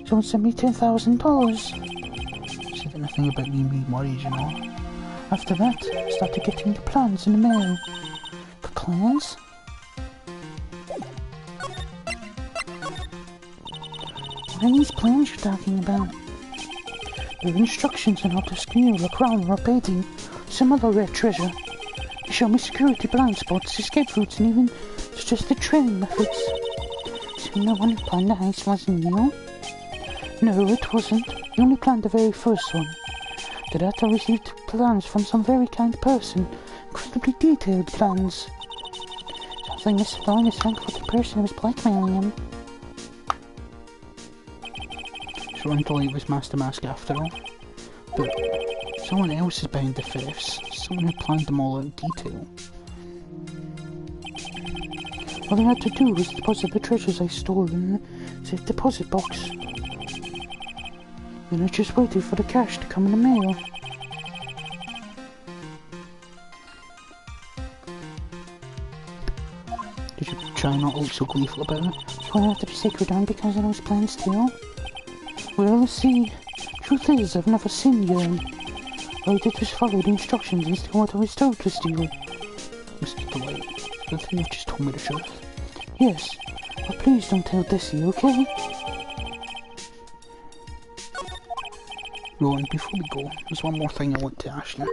Someone sent me $10,000. Said anything about me being worried, you know? After that, I started getting the plans in the mail. The plans? What are these plans you're talking about? There are instructions on how to steal a crown or a painting, some other rare treasure. They show me security blind spots, escape routes, and even suggested training methods. So no one who planned the heist wasn't you? No, it wasn't. You only planned the very first one. After that, I received plans from some very kind person. Incredibly detailed plans. Sounds like Mr. Thorne is thankful for the person who was blackmailing him. So until it was Master Mask after all. But someone else is behind the thefts. Someone who planned them all in detail. All I had to do was deposit the treasures I stole in the safe deposit box. Then I just waited for the cash to come in the mail. Did you try not to look so gleeful about it? So I after the sacred arm because I was planned still? Well, see, truth is, I've never sinned yet. All I did was follow the instructions and steal what I was told to steal. Mr. Delight, I think you've just told me the truth. Yes, but please don't tell Desi, okay? Rowan, before we go, there's one more thing I want to ask you.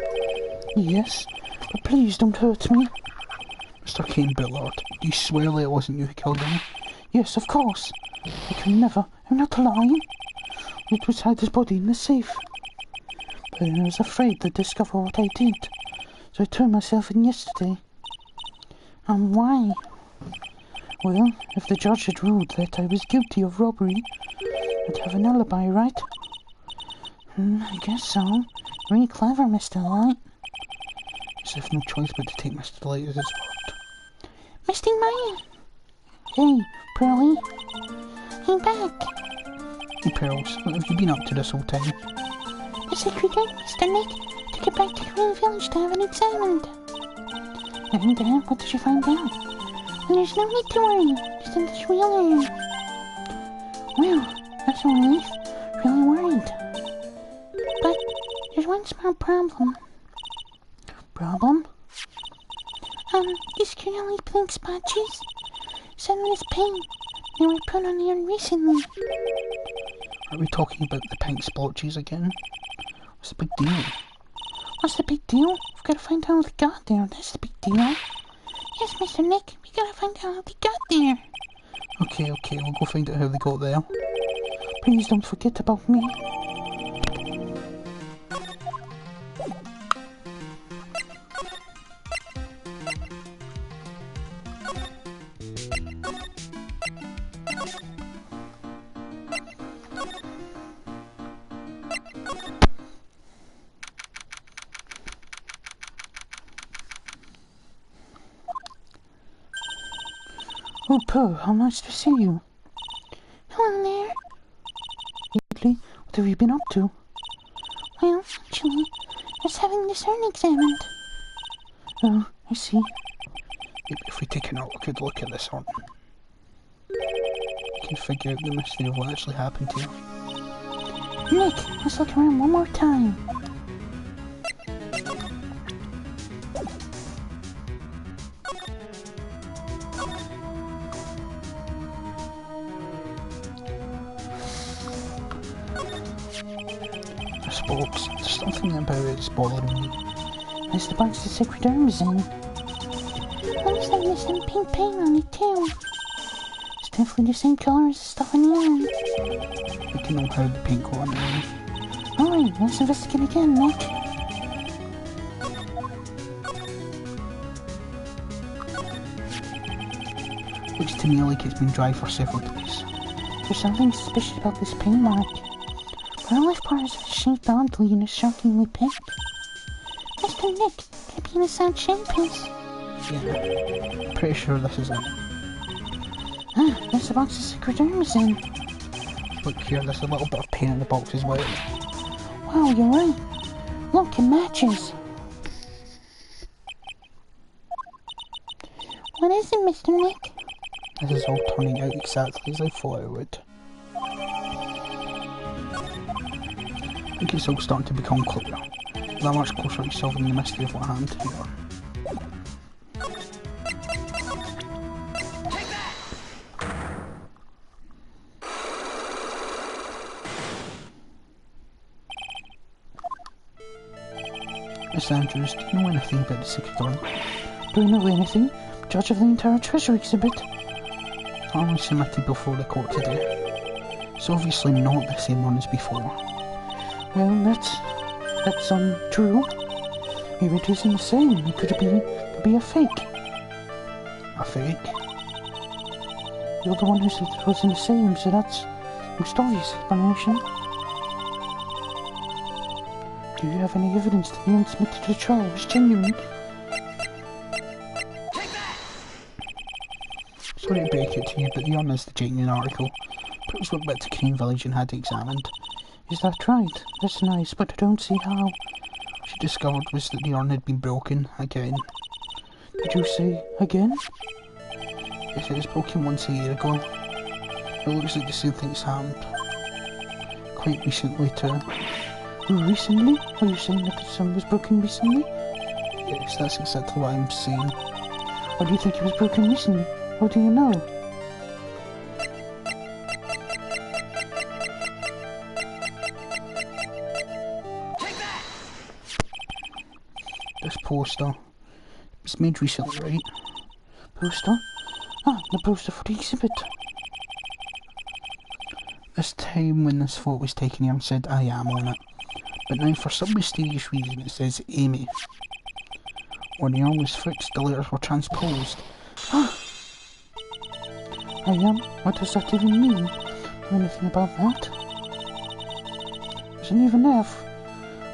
Yes, but please don't hurt me. Mr. Kane Billard, do you swear that it wasn't you who killed him? Yes, of course. I can never. I'm not lying. It was hide his body in the safe. But I was afraid to discover what I did, so I turned myself in yesterday. And why? Well, if the judge had ruled that I was guilty of robbery, I'd have an alibi, right? I guess so. Really clever, Mr. Light. As if no choice but to take Mr. Delight as his word. Misty Maya! Hey, Pearly. I'm back. Hey Pearls, what have you been up to this whole time? The secretary, Mr. Nick, took it back to Green Village to have it examined. And what did you find out? Well, there's no need to worry, just in this real area. Well, that's a relief. Really worried. But there's one small problem. Problem? These curly pink spotches. Some of this paint. They were put on here recently. Are we talking about the pink splotches again? What's the big deal? What's the big deal? We've got to find out how they got there. That's the big deal. Yes, Mr. Nick, we got to find out how they got there. Okay, we'll go find out how they got there. Please don't forget about me. Oh, Pearl, how nice to see you. Hello there. Lately, what have you been up to? Well, actually, I was having this urn examined. Oh, I see. If we take a good look at this one, we can figure out the mystery of what actually happened to you. Nick, let's look around one more time. I suppose there's something about it that's bothering me. There's the box the sacred arm is in. Looks like there's some pink paint on it too. It's definitely the same color as the stuff in the urn. I need to know how the paint got on it. Alright, let's investigate again, Nick. Looks to me like it's been dry for several days. There's something suspicious about this paint mark. But our left part is shaped oddly and is shockingly pink. Mr. Nick, could it be an aside piece? Yeah, pretty sure this is it. Ah, there's the box the sacred arm is in. Look here, there's a little bit of paint in the box as well. Wow, you're right. Look, it matches. What is it, Mr. Nick? This is all turning out exactly as I thought it would. I think it's all starting to become clear. That much closer to solving the mystery of what happened here. Miss Andrews, do you know anything about the secret door? Do I know anything? Judge of the entire treasure exhibit. I only submitted before the court today. It's obviously not the same one as before. Well, that's untrue. Maybe it isn't the same. It could be a fake. A fake? You're the one who said it was in the same, so that's the most obvious explanation. Do you have any evidence that the urn submitted to the trial was genuine? Sorry to break it to you, but the urn is the genuine article. But it was went back to Crane Village and had it examined. Is that right? That's nice, but I don't see how. What she discovered was that the urn had been broken again. Did you say again? Yes, it was broken once a year ago. It looks like the same thing's happened. Quite recently too. Recently? Are you saying that the sun was broken recently? Yes, that's exactly what I'm saying. Why do you think it was broken recently? How do you know? This poster. It was made recently, right? Poster? Ah, the poster for the exhibit. This time when this photo was taken, Ian said I am on it. But now for some mysterious reason it says Amy. When the arm was fixed, the letters were transposed. Ah! I am? What does that even mean? Know anything about that? There's an even F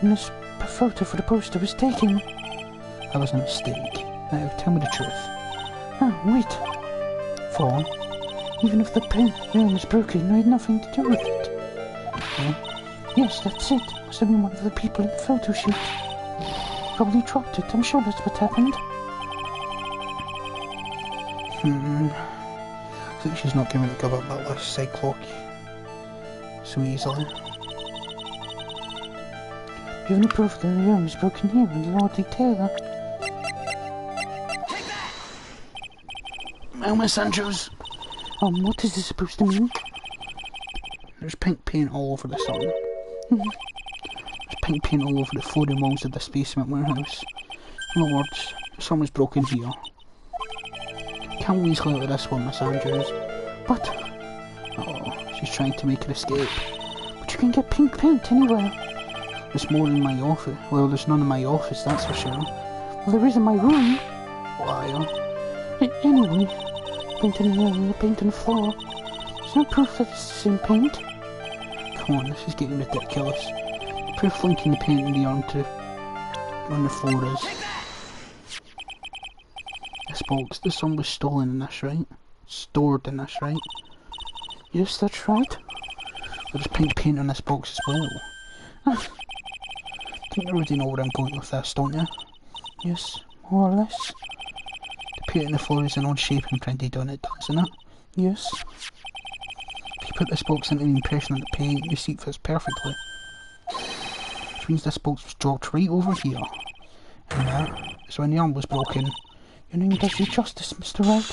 when this photo for the poster was taken. That was a mistake. Now tell me the truth. Ah, wait. For? Even if the pen was broken, I had nothing to do with it. Yeah? Yes, that's it. Must have been one of the people in the photo shoot. Probably dropped it. I'm sure that's what happened. I think she's not going to give up that last side clock so easily. Do you have any proof that the arm was broken here in the Lord Taylor? Well, Miss Andrews. What is this supposed to mean? There's pink paint all over the sun. There's pink paint all over the floor and walls of this basement warehouse. In other words, someone's broken here. Can't easily out of this one, Miss Andrews. But... oh, she's trying to make an escape. But you can get pink paint anywhere. There's more in my office. Well, there's none in my office, that's for sure. Well, there is in my room. Liar. Anyway, paint in the room, the paint on the floor. There's no proof that it's the same paint. Come on, this is getting ridiculous. The proof linking the paint in the arm to on the floor is... this box, the sun was stolen in this, right? Stored in this, right? Yes, that's right. There's pink paint on this box as well. I think you already know where I'm going with this, don't you? Yes, more or less. The paint on the floor is an odd shape imprinted on it, isn't it? Yes. If you put this box into the impression of the paint, you see it fits perfectly. Which means this box was dropped right over here. And that is when the arm was broken. Your name does you justice, Mr. Wright.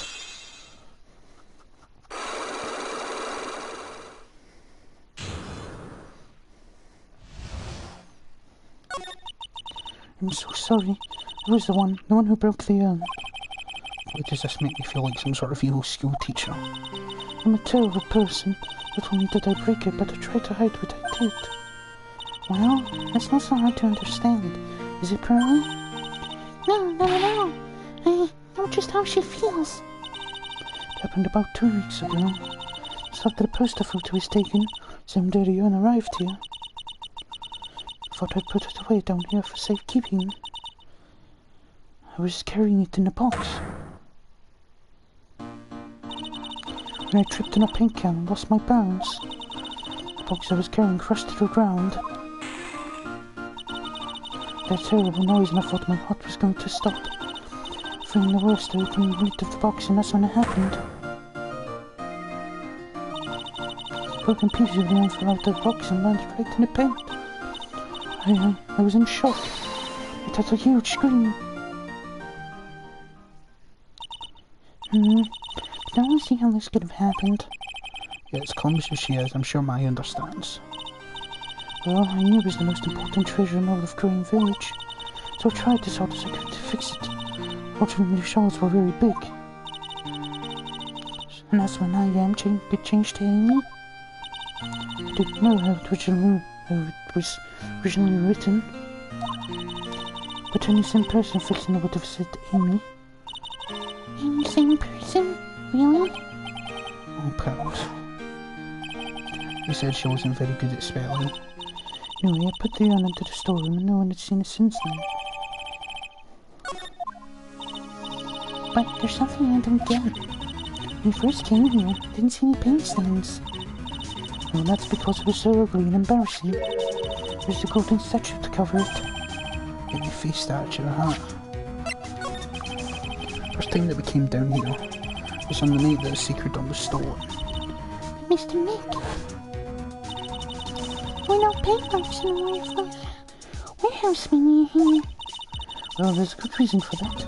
I'm so sorry. I was the one who broke the urn. Why does this make me feel like some sort of evil school teacher? I'm a terrible person. Not only did I break it, but I tried to hide what I did. Well, that's not so hard to understand, is it, Pearlie? No. I know just how she feels. It happened about 2 weeks ago. Just after the poster photo was taken, some dirty urn arrived here. I thought I'd put it away down here for safekeeping. I was carrying it in a box. When I tripped on a paint can and lost my balance, the box I was carrying crashed to the ground. That terrible noise, and I thought my heart was going to stop. Feeling the worst, I opened the lid of the box, and that's when it happened. Broken pieces of the urn fell out of the box and landed right in the paint. I was in shock. It had a huge scream. But now I see how this could have happened. Yeah, as clumsy as she is, I'm sure Maya understands. Well, I knew it was the most important treasure in all of Crane Village. So I tried to sort of secret to fix it. Fortunately, the shards were very big. And that's when I get changed to Amy. I didn't know how it was originally written. But only same person fixing it would have said Amy. I'm the same person? Really? Oh, pals. You said she wasn't very good at spelling. Anyway, I put the urn into the storeroom and no one had seen it since then. But there's something I don't get. When we first came here, I didn't see any paint stains. Well, that's because it was so ugly and embarrassing. There's the golden statue to cover it. Get the face statue, huh? First time that we came down here was on the night that the secret door was stolen. Mr. Nick. We're not paint marks in the warehouse when you're here. Well, there's a good reason for that.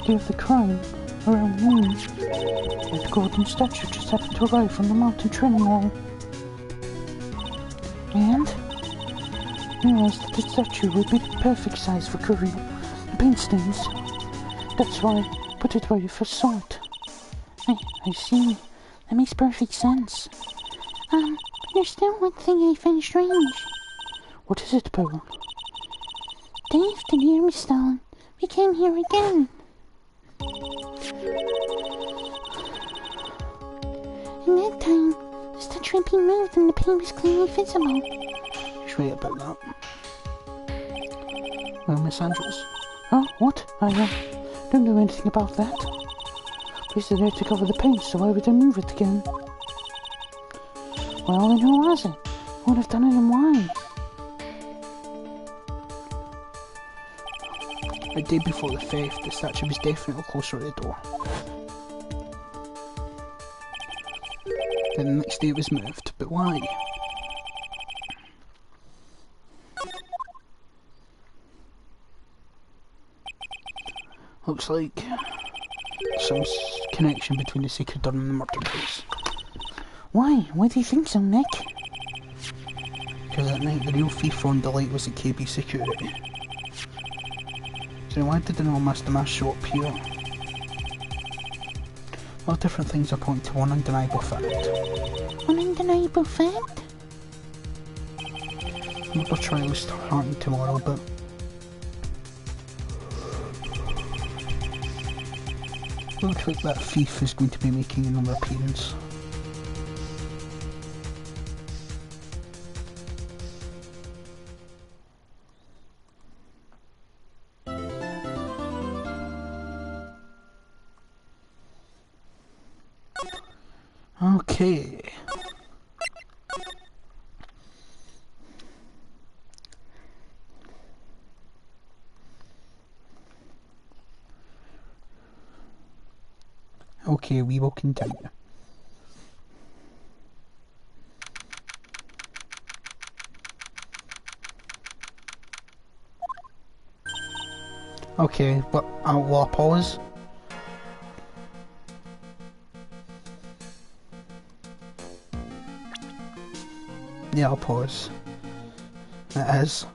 Day of the crime, around noon, that golden statue just happened to arrive from the mountain training hall. And? Realized that the statue would be the perfect size for covering the paint stains. That's why I put it where you first saw it. I see. That makes perfect sense. There's still one thing I find strange. What is it, Pearl? Day after the year was stolen, we came here again. And that time, the statue had been moved and the paint was clearly visible. She's right about that. Well, Miss Andrews. Oh, what? I don't know anything about that. Is it there to cover the paint, so why would I move it again? Well, then who was it? Who would have done it and why? The day before the theft, the statue was definitely closer to the door. Then the next day it was moved, but why? Looks like some connection between the secret door and the murder case. Why? Why do you think so, Nick? Because that night the real thief on the light was at KB Security. So why did the normal Master Mask show up here? All different things are pointing to one undeniable fact. One undeniable fact? Murder trial is starting tomorrow, but looks like that thief is going to be making another appearance. Okay. Okay, we will continue. Okay, but will I pause? Yeah, I'll pause. It is.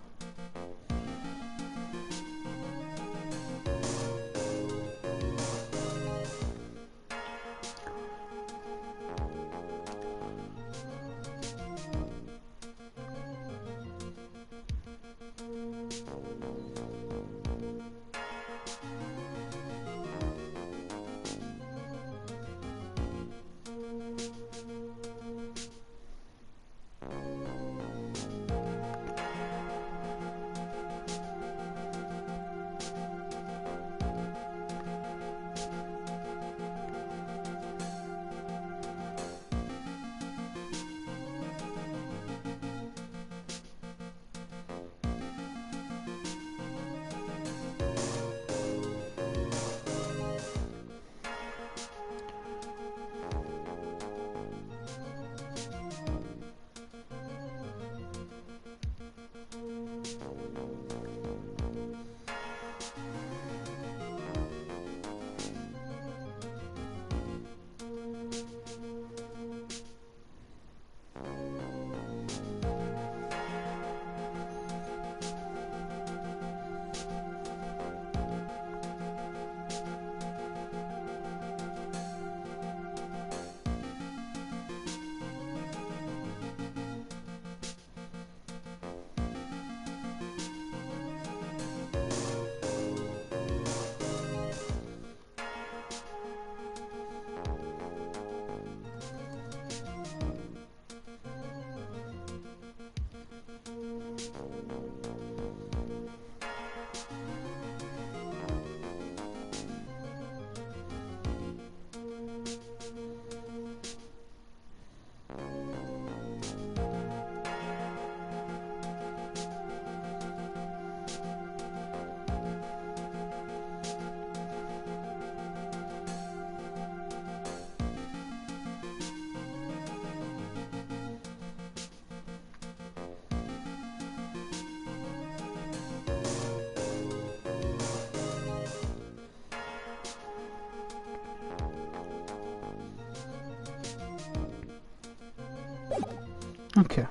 Okay.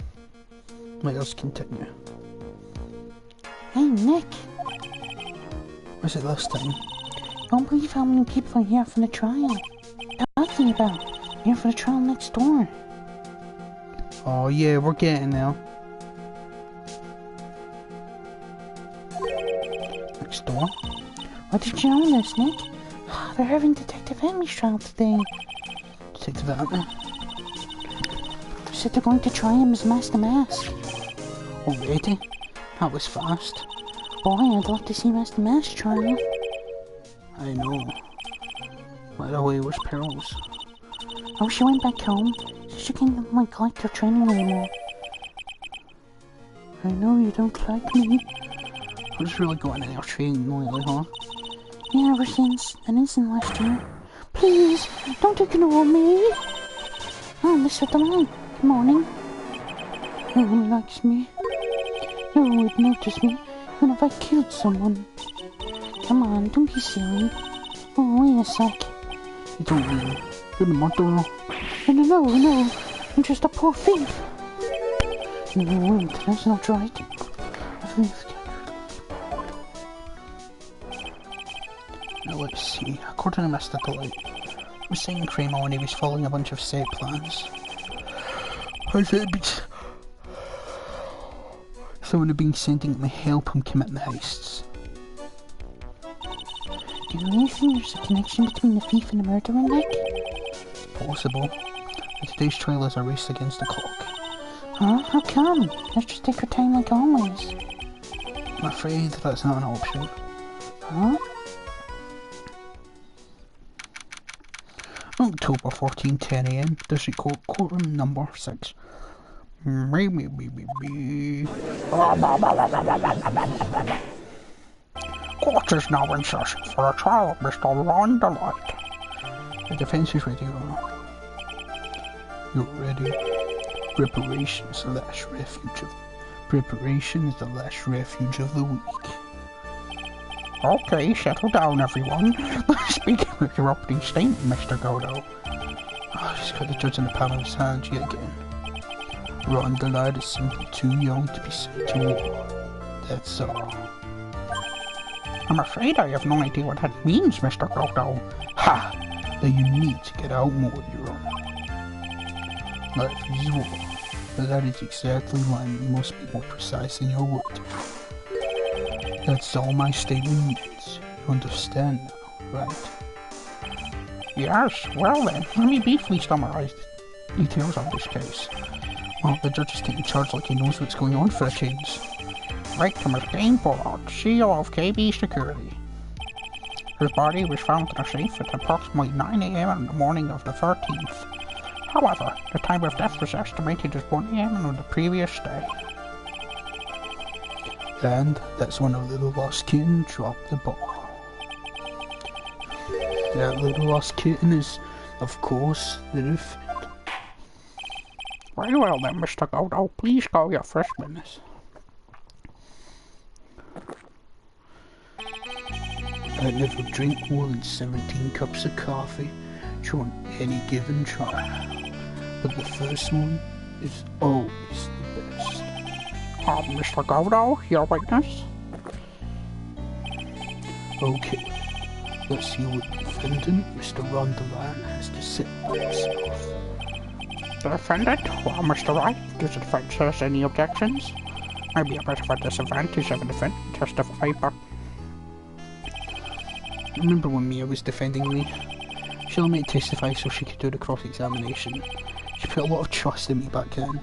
Let us continue. Hey, Nick. What's it this time? Don't believe how many people are here for the trial. Talking about here for the trial next door. Oh yeah, we're getting there. Next door. What did you know this, Nick? They're having Detective Emmy's trial today. Detective Emmett. Said they're going to try him as Master Mask. Already? That was fast. Boy, I'd love to see Master Mask trial. I know. By the way, where's Pearls? Oh, she went back home. She can't, like her training anymore. I know you don't like me. Who's really going in our training lately, huh? Yeah, ever since an incident last year. Please, don't ignore me. Oh, Mr. Deline. Good morning. No one likes me. No one would notice me even if I killed someone. Come on, don't be silly. Oh, wait a sec. You don't mean you're the murderer? No. I'm just a poor thief. No, wait, that's not right. A thief. Now let's see. According to Mr. Delight, was seeing Kramer when he was following a bunch of set plans. Someone had been sending him to help him commit the heists. Do you really think there's a connection between the thief and the murderer, Nick? Possible. But today's trial is a race against the clock. Huh? How come? Let's just take our time like always. I'm afraid that's not an option. Huh? October 14, 10 AM, District Court, Courtroom Number 6. Court is now in session for a trial of Mr. Ron Delight. The defense is ready, Your Honor. You're ready. Preparation is the last refuge of the weak. Okay, settle down, everyone. Speaking with your opening statement, Mr. Godo. Oh, he's got the judge in the palm of his hand yet again. Ron Delight is simply too young to be sent to war. That's all. I'm afraid I have no idea what that means, Mr. Godo. Ha! Then you need to get out more, Your Honor. Life is war, but that is exactly why you must be more precise in your word. That's all my statement means. You understand now, right? Yes, well then, let me briefly summarize the details of this case. Well, the judge is taking charge like he knows what's going on for a change. Victim is Dane Bullard, CEO of KB Security. His body was found in a safe at approximately 9 AM on the morning of the 13th. However, the time of death was estimated as 1 AM on the previous day. And that's when a little lost kitten dropped the ball. That little lost kitten is, of course, the defendant. Very well then, Mr. Godo, please call your first witness. I never drink more than 17 cups of coffee during any given trial, but the first one is always the best. Mr. Godo, your witness. Okay, let's see what the defendant, Mr. Ron Delight, has to say about himself. The defendant? Well, Mr. Wright, does the defense have any objections? Maybe a bit of a disadvantage of a defendant testify, but... Remember when Mia was defending me? She let me testify so she could do the cross-examination. She put a lot of trust in me back then.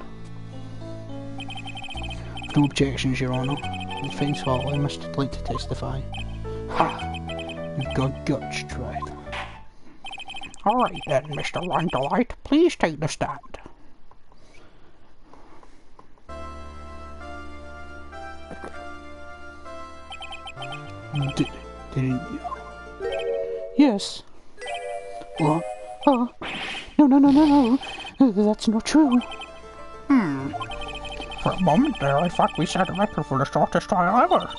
No objections, Your Honour. The defence will allow Mr. Delight to testify. Ha! You've got guts, tried. Alright then, Mr. Ron Delight, please take the stand. Didn't you? Yes. What? No. That's not true. For a moment there, I thought we set a record for the shortest trial ever.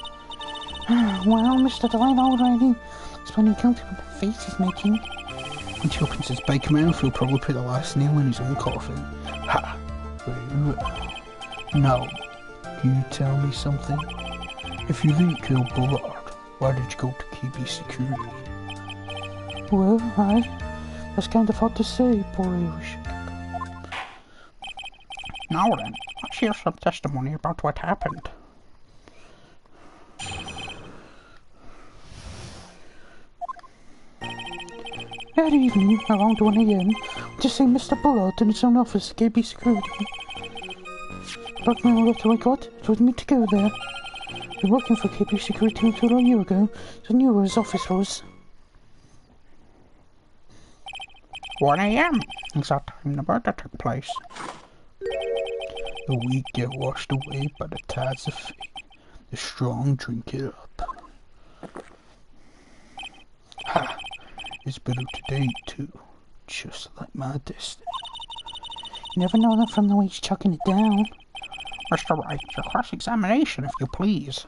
Well, Mr. Delight already explaining guilty with the face he's making. When he opens his big mouth, he'll probably put the last nail in his own coffin. Ha! Very well. Now, can you tell me something? If you didn't kill Bullard, why did you go to KB Security? Well, that's kind of hard to say, boyish. Now then, let's hear some testimony about what happened. That evening, around 1 AM, to see Mr. Bullard in his own office at KB Security. Blackmail letter I got, it was me to go there. I've been working for KB Security until a year ago, so I knew where his office was. 1 AM, exact time the murder took place. The weak get washed away by the tides of fate. The strong drink it up. Ha! It's bitter today, too. Just like my destiny. You never know that from the way he's chucking it down. Mr. Wright, your cross-examination, if you please.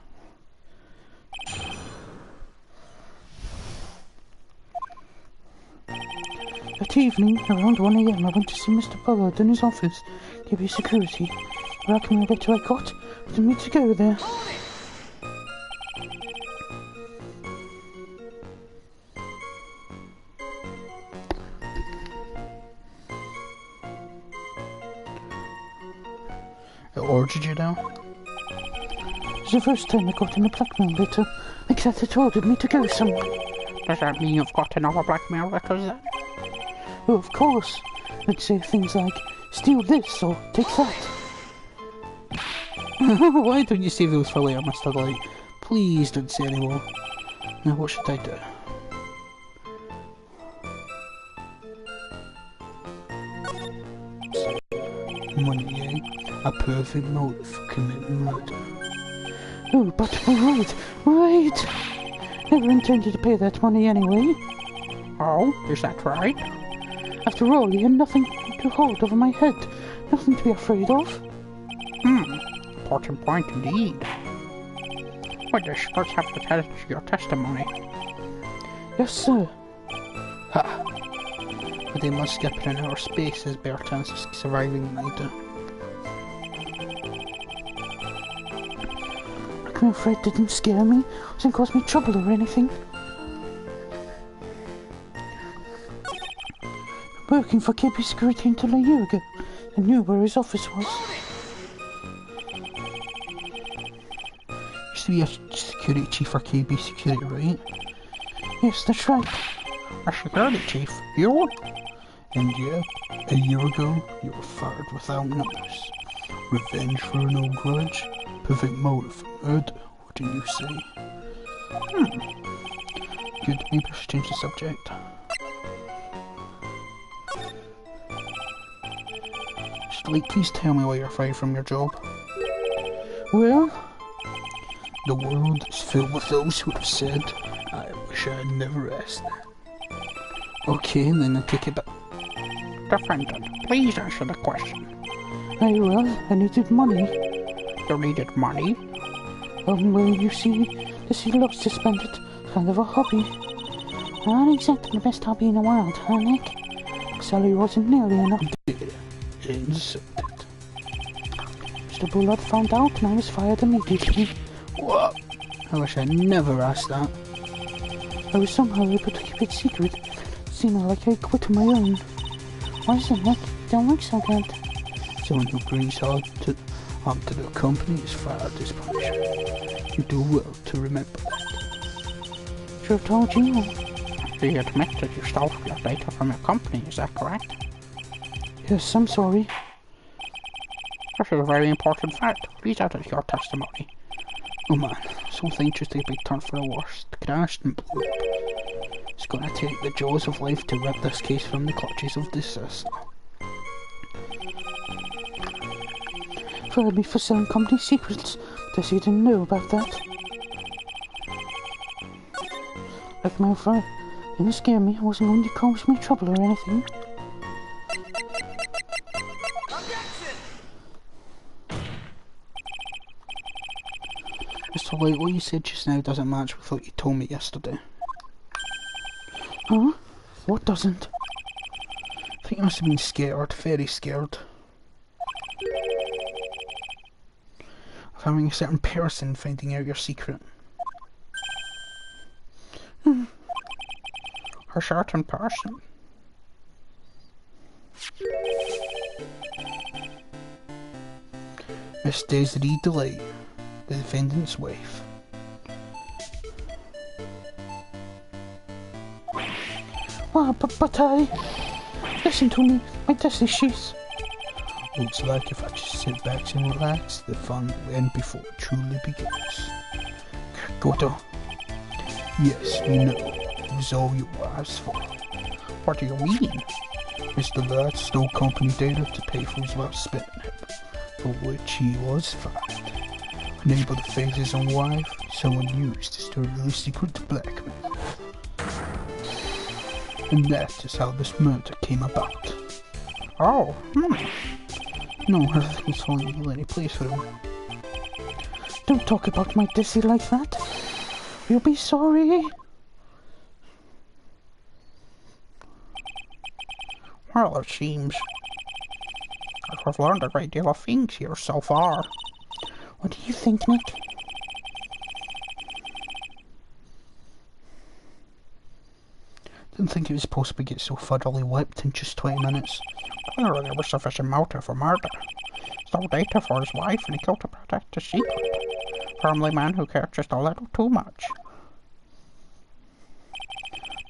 That evening, around 1 AM, I went to see Mr. Bullard in his office, KB Security. The blackmail letter I got, was me to go there. It ordered you now? It's the first time I got in a blackmail letter, except it ordered me to go somewhere. Does that mean you've got another blackmail letters then? Oh, of course. I'd say things like, steal this or take that. Why don't you save those for later, Mr. Light? Please don't say any more. Now what should I do? Money, eh? A perfect motive for committing murder. Oh, but right. Never intended to pay that money anyway. Oh, is that right? After all, he had nothing to hold over my head. Nothing to be afraid of. Important point indeed. Witness, let's have to tell your testimony. Yes, sir. Ha! But they must skip in outer space as better chances of surviving than I do. I'm afraid it didn't scare me. It didn't cause me trouble or anything. Working for KB Security until a year ago. I knew where his office was. Used to be a security chief for KB Security, right? Yes, that's right. A security chief? You? And yeah, a year ago, you were fired without notice. Revenge for an old grudge? Perfect motive for murder, wouldn't you say? Good, maybe I should change the subject. Like, please tell me why you're fired from your job. Well, the world is filled with those who have said, I wish I had never asked that. Okay, then I take it back. Defendant, please answer the question. I needed money. You needed money? Well, you see, the sea loves to spend it. Kind of a hobby. Not exactly the best hobby in the world, huh, Nick? Salary wasn't nearly enough. Insulted. Mr. Bullard found out and I was fired immediately. What? I wish I never asked that. I was somehow able to keep it secret. It seemed like I quit on my own. Why is it, Nick? Don't look so good. Someone who brings harm to the company is fired as punishment. You do well to remember that. Sure told you. Do you admit that you stole your data from your company, is that correct? Yes, I'm sorry. This is a very important fact. Please add it to your testimony. Oh man, something just took a big turn for the worst. Crashed and blew up. It's gonna take the jaws of life to rip this case from the clutches of disaster. Fired me for selling company secrets. Guess you didn't know about that. Like my friend, didn't scare me. It wasn't going to cause me trouble or anything. Mr. Light, what you said just now doesn't match with what you told me yesterday. Huh? What doesn't? I think you must have been scared, very scared. having a certain person finding out your secret. A certain person. Miss Desiree Delight, the defendant's wife. But I... Listen to me, my test issues. Looks like if I just sit back and relax, the fun will end before it truly begins. Godo. Yes, we know. It was all your wife's fault. What do you mean? Mr. Ladd stole company data to pay for his wife's spending it, for which he was fined. Unable to face his own wife, someone used his dirty secret to blackmail. And that is how this murder came about. Oh, No, everything's falling into any place for him. Don't talk about my Desi like that. You'll be sorry. Well, it seems that we've learned a great deal of things here so far. What do you think, Nick? Didn't think it was possible to get so thoroughly whipped in just 20 minutes. Clearly there was sufficient motive for murder. Stole data for his wife and he killed to protect his secret. Firmly man who cared just a little too much.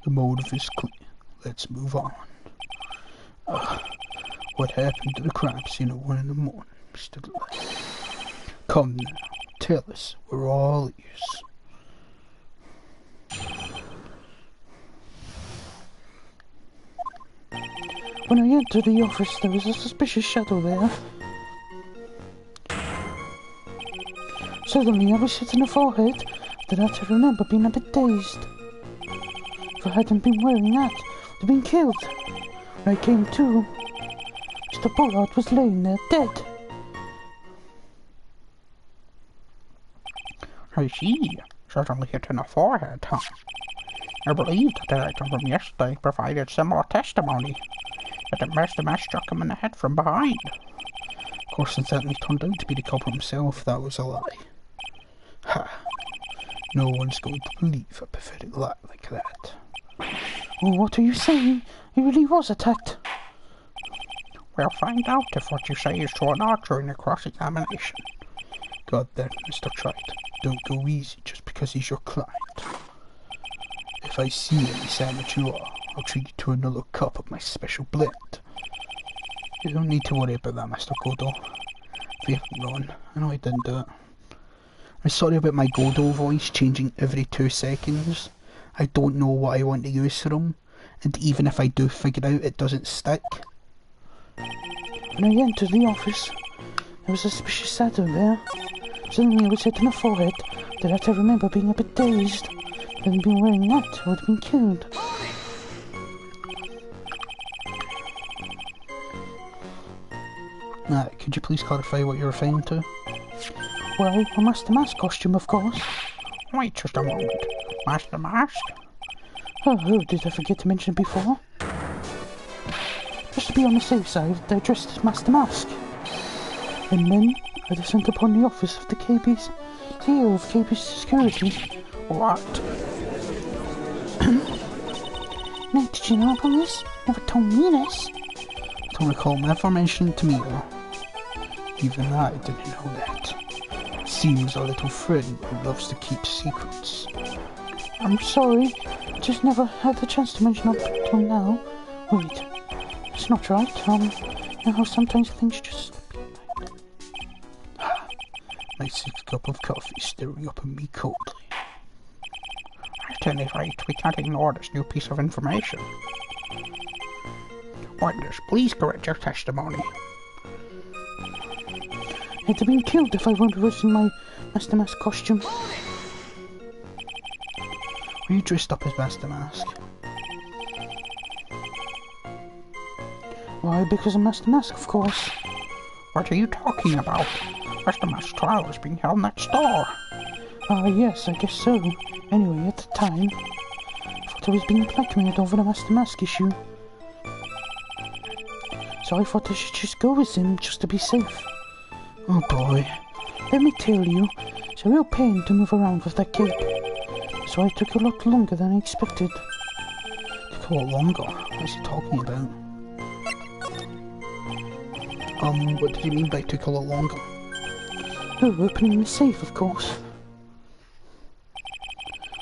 The motive is clear. Let's move on. What happened to the crime scene at 1 in the morning, Mr. Delight? Come now, tell us. We're all ears. When I entered the office, there was a suspicious shadow there. Suddenly, I was hit in the forehead. After that, I remember being a bit dazed. If I hadn't been wearing that, I'd have been killed. When I came to, Mr. Bullard was laying there dead. I see. Certainly hit in the forehead, huh? I believe the detective from yesterday provided similar testimony that the Master Mask struck him in the head from behind. Of course, it certainly turned out to be the culprit himself. That was a lie. Ha! No one's going to believe a pathetic lie like that. Well, what are you saying? He really was attacked. We'll find out if what you say is true or not during the cross-examination. God then, Mr. Trite, don't go easy just because he's your client. If I see any sign that you are, I'll treat you to another cup of my special blend. You don't need to worry about that, Mr. Godo. If you haven't run, I know I didn't do it. I'm sorry about my Godo voice changing every 2 seconds. I don't know what I want to use for him, and even if I do figure out, it doesn't stick. When I entered the office, there was a suspicious shadow there. Suddenly I was hit in the forehead. After that, I remember being a bit dazed. If I hadn't been wearing that, I would have been killed. Could you please clarify what you're referring to? Well, a Master Mask costume, of course. Wait just a moment. Master Mask? Oh, did I forget to mention it before? Just to be on the safe side, they're dressed as Master Mask. And then, I descend upon the office of the KB's CEO of KB's Security. What? Nick, did you know about this? Never told me this. Don't recall never mentioned to me though. Even I didn't know that. Seems a little friend who loves to keep secrets. I'm sorry, just never had the chance to mention up till now. Wait, it's not right. You know how sometimes things just... My 6th cup of coffee staring up at me coldly. At any rate, we can't ignore this new piece of information. Witness, please correct your testimony. I'd have been killed if I weren't dressed in my Master Mask costume. Were you dressed up as Master Mask? Why, because I'm Master Mask, of course. What are you talking about? Master Mask's trial is being held next door. Yes, I guess so. Anyway, at the time, I thought I was being blackmailed over the Master Mask issue. So I thought I should just go with him, just to be safe. Oh boy. Let me tell you, it's a real pain to move around with that cape. So I took a lot longer than I expected. Took a lot longer? What's he talking about? What did you mean by took a lot longer? Oh, opening the safe, of course.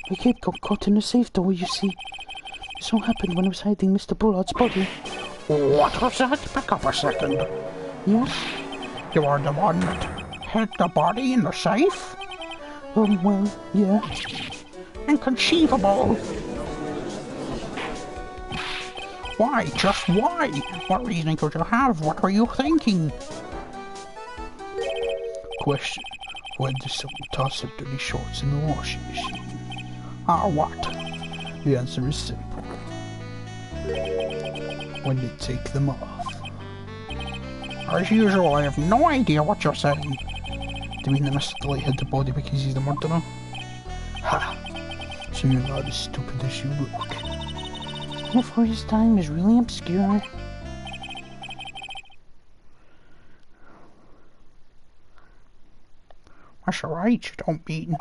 My cape got caught in the safe door, you see. This all happened when I was hiding Mr. Bullard's body. What was that? Back up a second. Yes? You are the one that hid the body in the safe? Well, yeah. Inconceivable. Why? Just why? What reason could you have? What were you thinking? Question. When does someone toss their dirty shorts in the washing machine? Or what? The answer is simple. When they take them off. As usual, I have no idea what you're saying. Do you mean that Mr. Delight hid the body because he's the murderer? Ha! So you're not as stupid as you look. Before his time is really obscure. That's alright, you don't mean.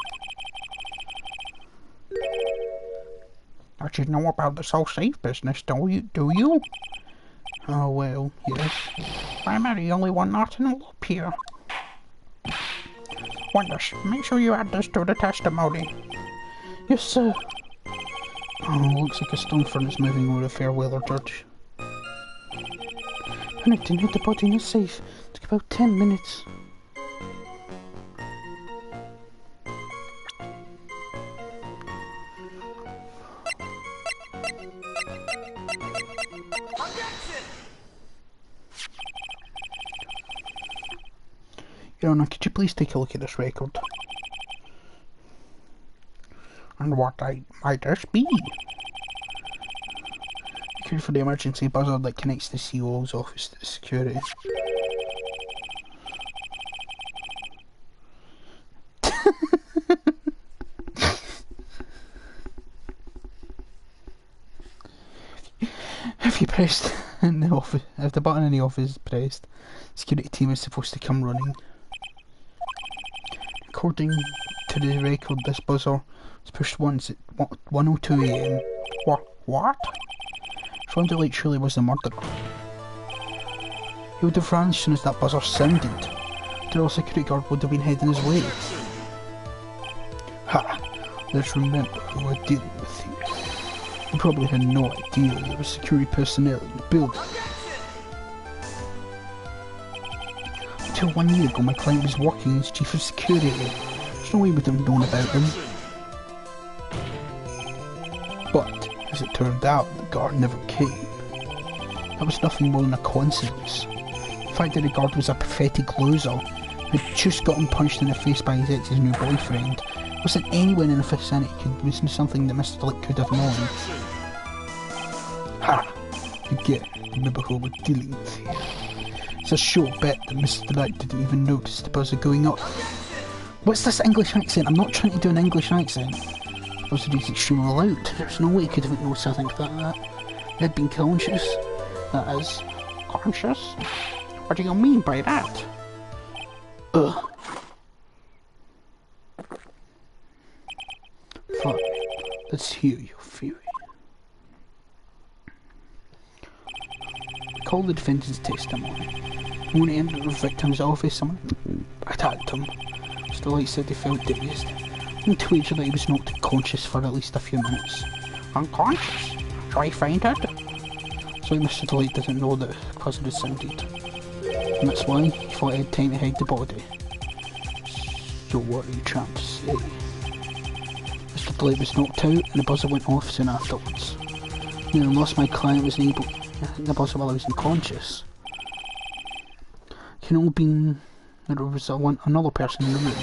But you know about this whole safe business, do you? Oh well, yes. I'm the only one not in the loop here. Wonders, make sure you add this to the testimony. Yes, sir. Oh, looks like a stone furnace moving over a fair weather church. Panicked and hid the body in the safe. Took about 10 minutes. Your Honor, could you please take a look at this record? And what might this be? Code for the emergency buzzer that connects the COO's office to the security. If you pressed in the office, if the button in the office is pressed, security team is supposed to come running. According to the record, this buzzer was pushed once at 1:02 AM. What? Sean Delight surely was the murderer. He would have ran as soon as that buzzer sounded. The security guard would have been heading his way. Ha! Let's remember who we're dealing with here. You probably had no idea there was security personnel in the building. Until 1 year ago, my client was working as chief of security. There's no way we would have known about him. But, as it turned out, the guard never came. That was nothing more than a coincidence. The fact that the guard was a pathetic loser who had just gotten punched in the face by his ex's new boyfriend wasn't anyone in the vicinity was something that Mr. Delight could have known. Ha! Again, remember who we're dealing with here. It's a sure bet that Mr. Delight didn't even notice the buzzer going up. What's this English accent? I'm not trying to do an English accent. The buzzer is extremely loud. There's no way he could have ignored something like that. He'd been conscious. That is, conscious? What do you mean by that? Fine, let's hear your theory. Call the defendant's testimony. When he entered the victim's office, someone attacked him. Mr. Delight said he felt dazed, and tweeted that he was knocked unconscious for at least a few minutes. Unconscious? So he fainted? So Mr. Delight didn't know that the buzzer had sounded, and that's why he thought he had time to hide the body. So what are you trying to say? Mr. Delight was knocked out and the buzzer went off soon afterwards. Then unless my client was able to hit the buzzer while I was unconscious. It can only be that there was another person in the room.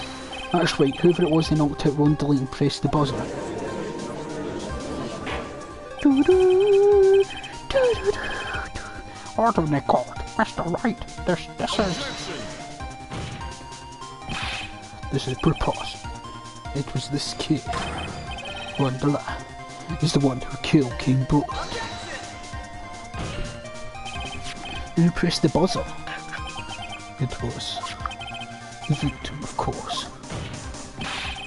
That's right, whoever it was they knocked out Ron Delight and pressed the buzzer. Order in the court, Mr. Wright, this is preposterous. It was this kid, Ron Delight. He's the one who killed King Bullard. Who pressed the buzzer? It was The victim, of course.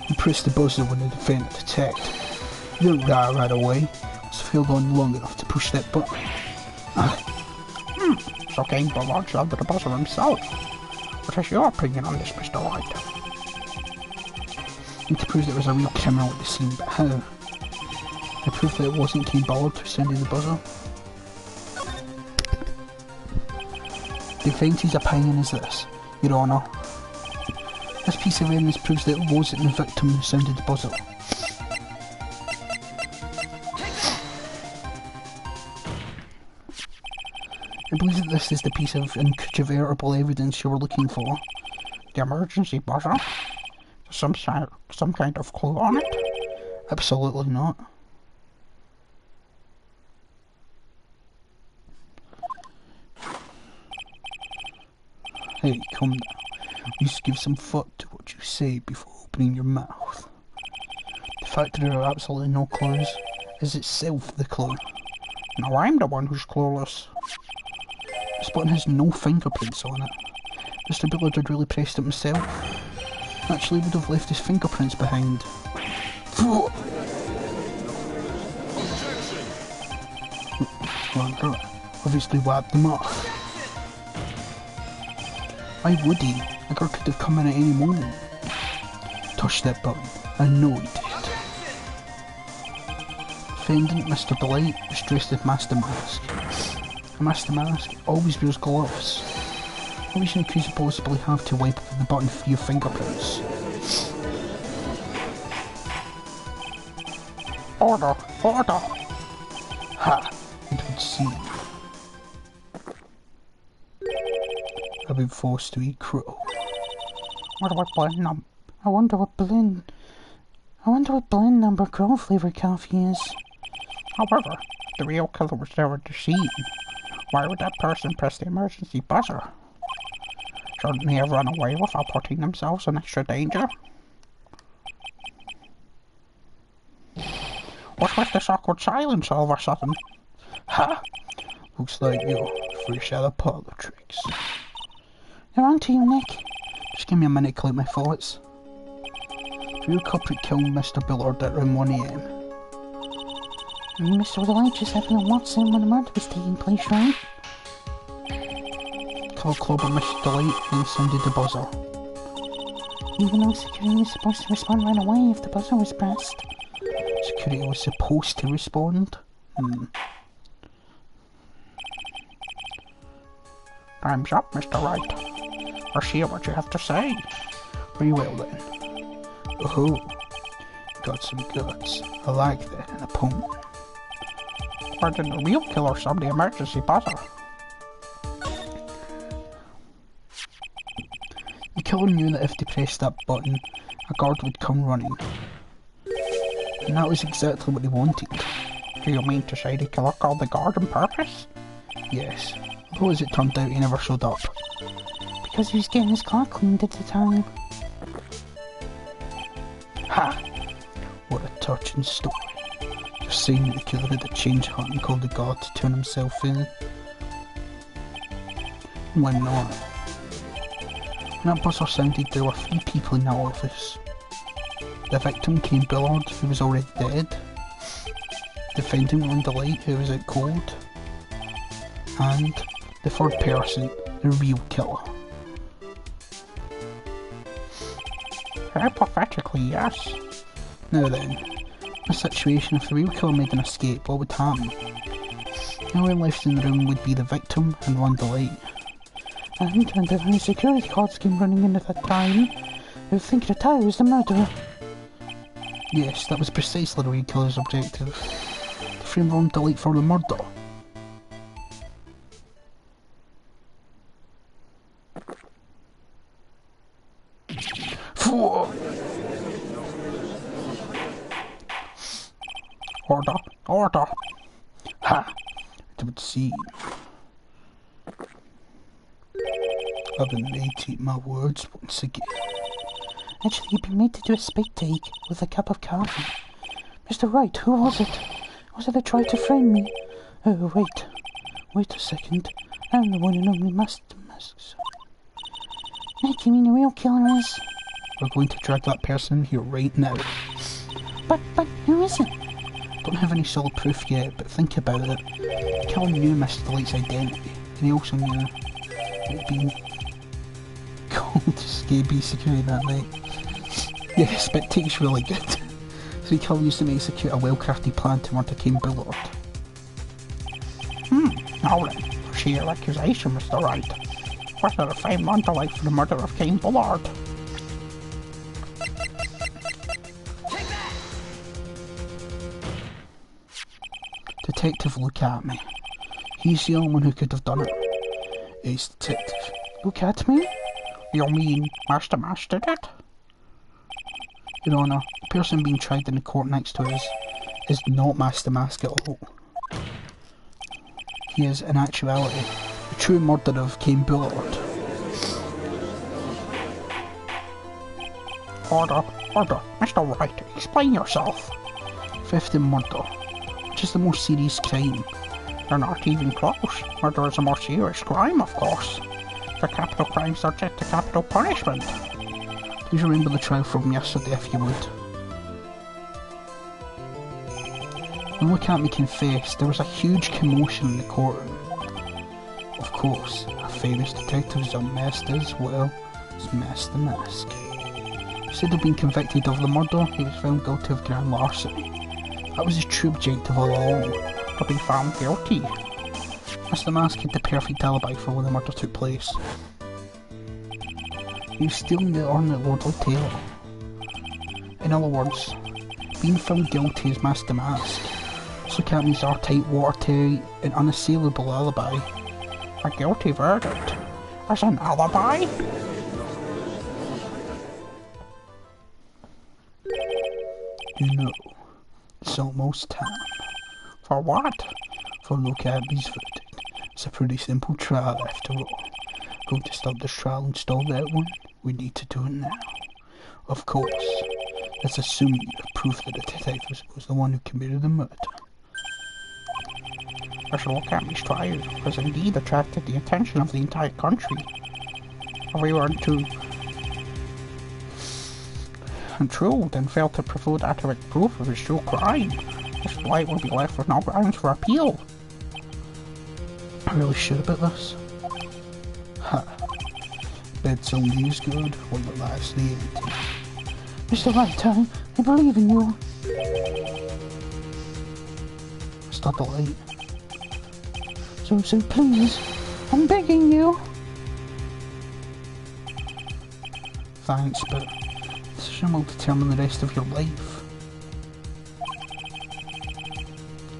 You pressed the buzzer when the defendant attacked. You didn't die right away. It's held on long enough to push that button. So King Bullard's under the buzzer himself. What is your opinion on this, Mr. White? And to prove there was a real criminal at the scene, but how? The proof that it wasn't King Bullard who sounded the buzzer? The defence's opinion is this, Your Honour. This piece of evidence proves that it wasn't the victim who sounded the buzzer. I believe that this is the piece of incontrovertible evidence you were looking for. The emergency buzzer? Some kind of clue on it? Absolutely not. Hey, come now. You should give some thought to what you say before opening your mouth. The fact that there are absolutely no clues is itself the clue. Now I'm the one who's clueless. This button has no fingerprints on it. Mr. Bullard had really pressed it himself. Actually would have left his fingerprints behind. Well, obviously wiped them off. Why would he? The guard could have come in at any moment. Touch that button. I know he did. Defendant Mr. Blight was dressed as Master Mask. A Master Mask always wears gloves. What reason could you possibly have to wipe the button for your fingerprints? Order! Order! Ha! It would seem. I've been forced to eat crow. What about blend number? I wonder what blend number crow flavored coffee is. However, the real killer was there at the scene. Why would that person press the emergency buzzer? Shouldn't they have run away without putting themselves in extra danger? What was this awkward silence all of a sudden? Ha! Looks like you're fresh out of parlour tricks. They're on to you, Nick. Just give me a minute to collect my thoughts. The real culprit killed Mr. Bullard at around 1 AM. Mr. Delight just happened to Watson when the murder was taking place, right? Killer clobbered Mr. Delight and sounded the buzzer. Even though security was supposed to respond right away if the buzzer was pressed. Security was supposed to respond? Time's up, Mr. Wright. Let's hear what you have to say. Very well then. Oh, got some guts. I like that in an opponent. Why didn't the real killer sound the emergency buzzer? The killer knew that if they pressed that button, a guard would come running. And that was exactly what they wanted. Do you mean to say the killer called the guard on purpose? Yes, although as it turned out he never showed up. Because he was getting his car cleaned at the time. Ha! What a touching story. Just saying that the killer had a change heart and called the guard to turn himself in. Why not? When that buzzer sounded, there were 3 people in that office. The victim, King Bullard, who was already dead. Defendant Linda Light, who was out cold. And the third person, the real killer. Hypothetically, yes. Now then, in a situation if the real killer made an escape, what would happen? The only left in the room would be the victim and Linda Light. And when the security guards came running in at that time, they would think that I was the murderer. Yes, that was precisely the real killer's objective. To frame Linda Light for the murder. Order! Order! Ha! It would seem. I've been made to eat my words once again. Actually, you've been made to do a spit take with a cup of coffee. Mr. Wright, who was it? Was it that tried to frame me? Oh, wait. Wait a second. I'm the one and only Master Mask. Nick, you mean the real killer is? We're going to drag that person in here right now. But who is it? Don't have any solid proof yet, but think about it. The killer knew Mr. Delight's identity, and he also knew he'd been called to KB security that night. Yes, but it takes really good. So the killer used to execute a well-crafted plan to murder Kane Bullard. Now then, proceed your accusation, Mr. Wright. Was there a fame on to life for the murder of Kane Bullard? Detective, look at me. He's the only one who could have done it. He's detective. Look at me? You mean Master Mask did it? Your Honour, the person being tried in the court next to us is not Master Mask at all. He is, in actuality, the true murderer of Kane Bullard. Order, Mr. Wright, explain yourself. Theft and murder, which is the more serious crime? They're not even close. Murder is a more serious crime, of course. The capital crimes are subject to capital punishment. Please remember the trial from yesterday, if you would. When look at me confess, there was a huge commotion in the courtroom. Of course, a famous detective is unmasked as well as Master Mask. Instead of being convicted of the murder, he was found guilty of grand larceny. That was his true objective all along, to be found guilty. Mr. Mask had the perfect alibi for when the murder took place. He was stealing the ornate Lordly Tailor. In other words, being found guilty as Master Mask. Look at me's airtight, watertight, and unassailable alibi. A guilty verdict? As an alibi? You know, it's almost time. For what? For look at me's verdict. It's a pretty simple trial after all. Going to stop this trial and stall that one? We need to do it now. Of course. Let's assume you have proof that the detective was the one who committed the murder. This look at me's trial has indeed attracted the attention of the entire country. Everyone too enthralled and failed to provide accurate proof of his true crime. Mr. Light will be left with no grounds for appeal. I really sure about this? Ha. Bed's only as good when the last the empty. Mr. Light, I believe in you. Mr. Delight. So please, I'm begging you. Thanks, but this decision will determine the rest of your life.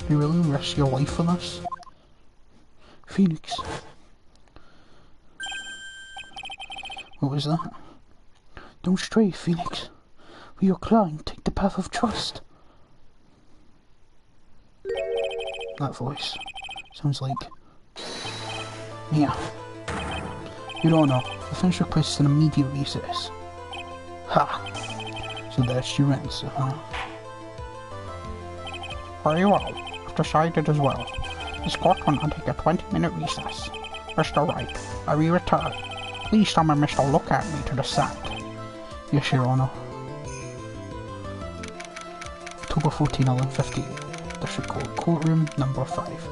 You really risk your life for this? Phoenix. What was that? Don't stray, Phoenix. For your client, take the path of trust. That voice sounds like Mia. Your Honour, the Finch requests an immediate recess. Ha! So that's your answer, huh? Very well. I've decided as well. This court will now take a 20-minute recess. Mr. Wright, I will return. Please summon Mr. Look at me to the stand. Yes, Your Honour. October 14, 1158. District Court, Courtroom number 5.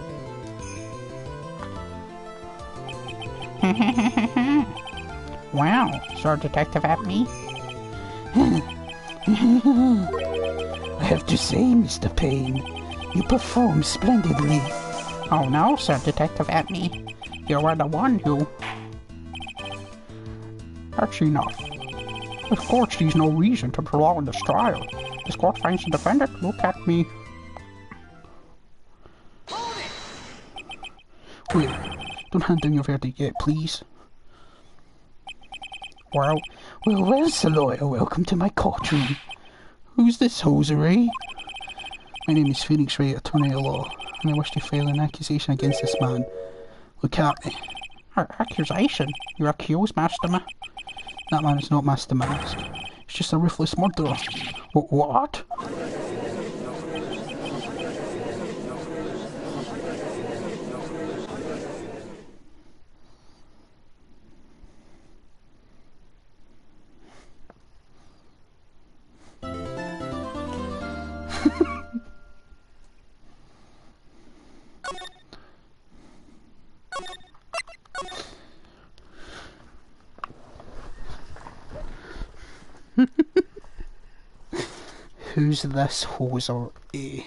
Wow, Sir Detective at me? I have to say, Mr. Payne, you perform splendidly. Oh no, Sir Detective at me. You were the one who... That's enough. This court sees no reason to prolong this trial. This court finds the defendant look at me. Wait, don't hand down your verdict yet, please. Well, Sir Lawyer, welcome to my courtroom. who's this hosiery? My name is Phoenix Wright, attorney at law, and I wish to file an accusation against this man. Look at me. Accusation? You're accused, Master Mask? That man is not Master Mask. He's just a ruthless murderer. What? Who's this hoser, eh?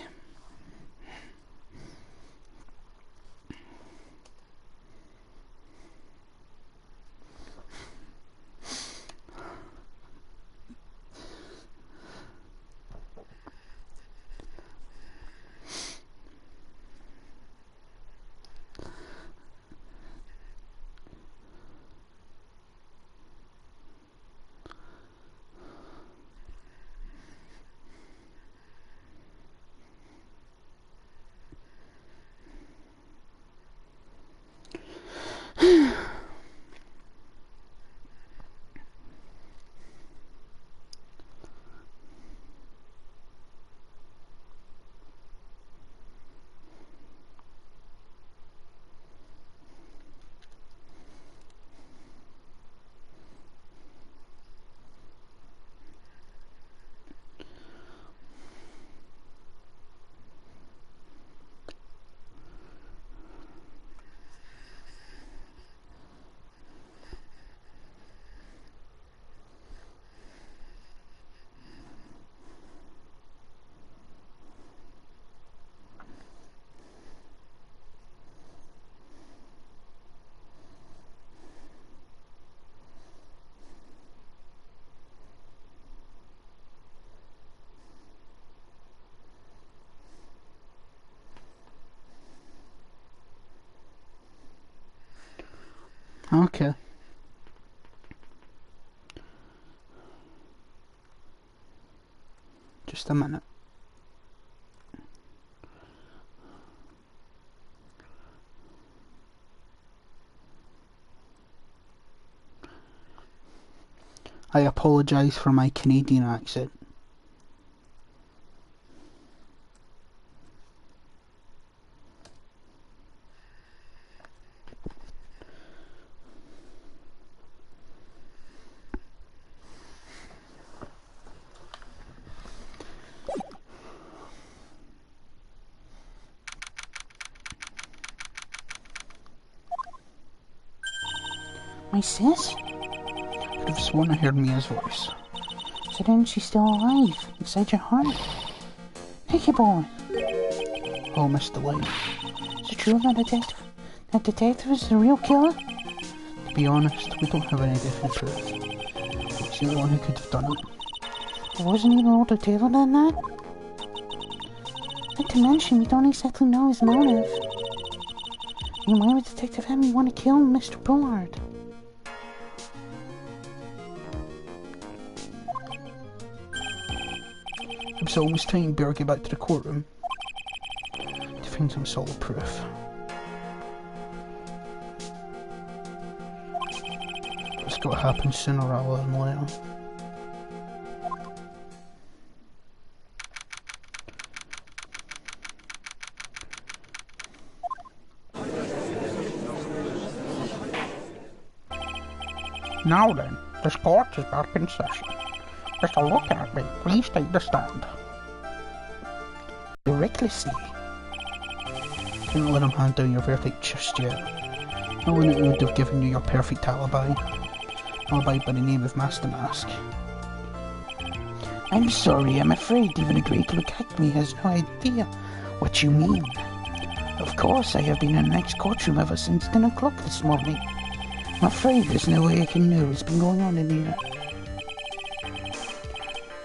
Okay. Just a minute. I apologise for my Canadian accent. My sis? Could have sworn I heard Mia's voice. So then she's still alive, inside your heart? Nicky boy! Oh, Mr. Light. Is it true that detective is the real killer? To be honest, we don't have any definite proof. It's the only one who could have done it. It wasn't even older Taylor than that? Not to mention, we don't exactly know his motive. And why would Detective Hemi want to kill Mr. Bullard? It was almost time Bear get back to the courtroom to find some solid proof. It's got to happen sooner rather than later. Now then, this court is back in session. Mr. Look at me, please take the stand. Recklessly. Couldn't let him hand down your verdict just yet. Knowing it would have given you your perfect alibi. Alibi by the name of Master Mask. I'm sorry, I'm afraid even a great look at me has no idea what you mean. Of course, I have been in the next courtroom ever since 10 o'clock this morning. I'm afraid there's no way I can know what's been going on in here.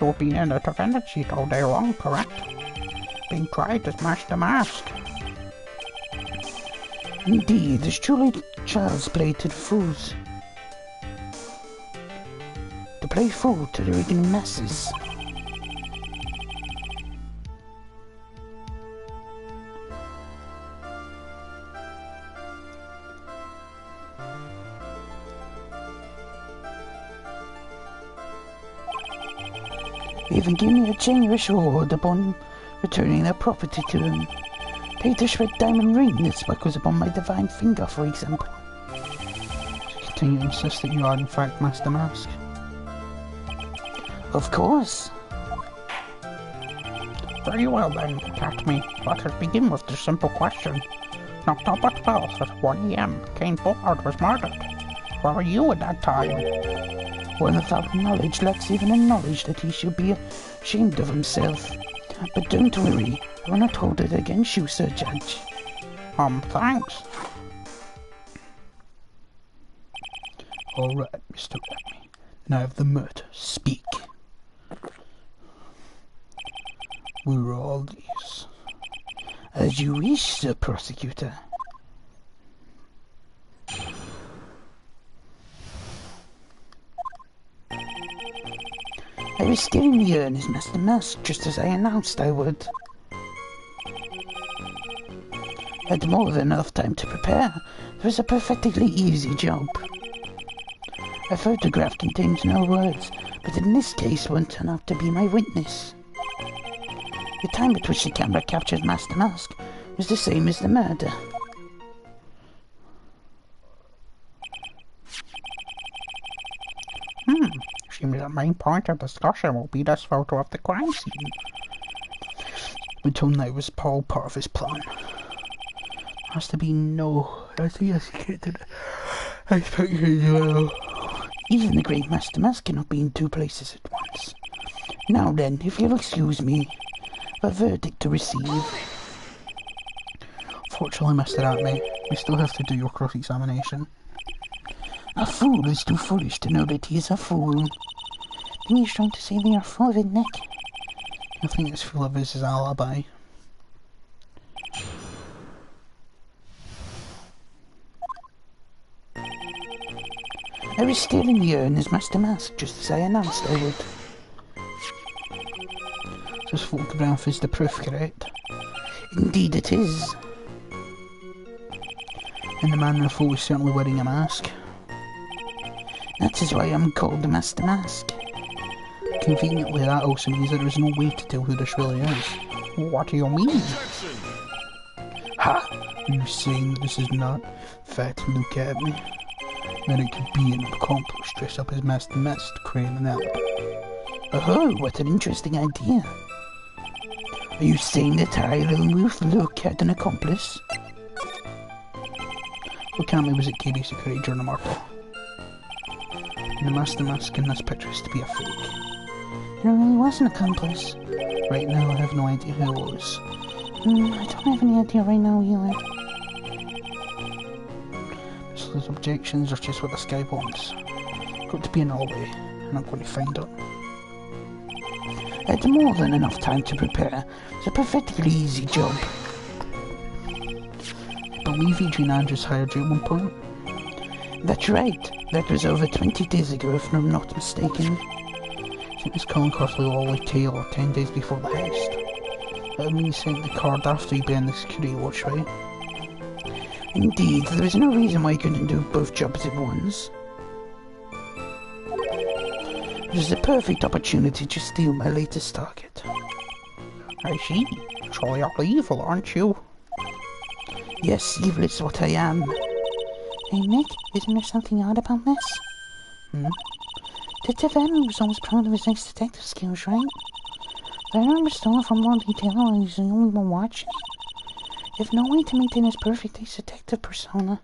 You've been in the defendant's seat all day long, correct? Being tried as Master Mask. Indeed, it's truly child's play to the fools. To play fool to the reading masses. They even gave me a generous reward upon returning their property to them. Paid this red diamond ring that sparkles upon my divine finger, for example. Continue to insist that you are in fact Master Mask. Of course. Very well then, Cat Me. Let us begin with the simple question. Knocked up at 12 at 1 AM, Kane Bullard was murdered. Where were you at that time? One without knowledge lacks even a knowledge that he should be ashamed of himself. But don't worry, I will not hold it against you, Sir Judge. Thanks. Alright, Mr. Ratme. Now of the murder, speak. Where are all these? As you wish, Sir Prosecutor. I was still in the urn as Master Mask, just as I announced I would. I had more than enough time to prepare. It was a perfectly easy job. A photograph contains no words, but in this case one turned out to be my witness. The time at which the camera captured Master Mask was the same as the murder. Seems the main point of discussion will be this photo of the crime scene. Until now was all part of his plan. Has to be no unsophisticated expectations as well. Even the great Master Mask cannot be in two places at once. Now then, if you'll excuse me, a verdict to receive. Fortunately, Mr. Ratme, we still have to do your cross-examination. A fool is too foolish to know that he is a fool. Then he's trying to say they are full of it, Nick. I think it's full of his alibi. I was still in the urn as Master Mask, just as I announced I would. This photograph is the proof, correct? Indeed it is. And the man in the photo is certainly wearing a mask. That is why I'm called the Master Mask. Conveniently, that also means there is no way to tell who this really is. What do you mean? Ha! Are you saying that this is not fact? Look at me. Then it could be an accomplice dressed up as Master Mask to create an alibi. Oh, what an interesting idea. Are you saying that I, along with Luke, had an accomplice? What camera was it KB security during the murder? And the Master Mask in this picture is to be a fake. There really was an accomplice. Right now I have no idea who it was. I don't have any idea right now either. So those objections are just what this guy wants. Got to be an all way, and I'm going to find out. I had more than enough time to prepare. It's a perfectly easy job. I believe Adrian Andrews hired you at one point. That's right. That was over 20 days ago, if I'm not mistaken. It was Colin Crossley Lolly Taylor 10 days before the heist. That means he sent the card after he banned the security watch, right? Indeed, there was no reason why he couldn't do both jobs at once. It was the perfect opportunity to steal my latest target. I see. Surely you're evil, aren't you? Yes, evil is what I am. Hey Nick, isn't there something odd about this? Detective Adam was always proud of his nice detective skills, right? If I remember stolen from Lord Taylor and he's the only one watching. You have no way to maintain his perfect ace detective persona.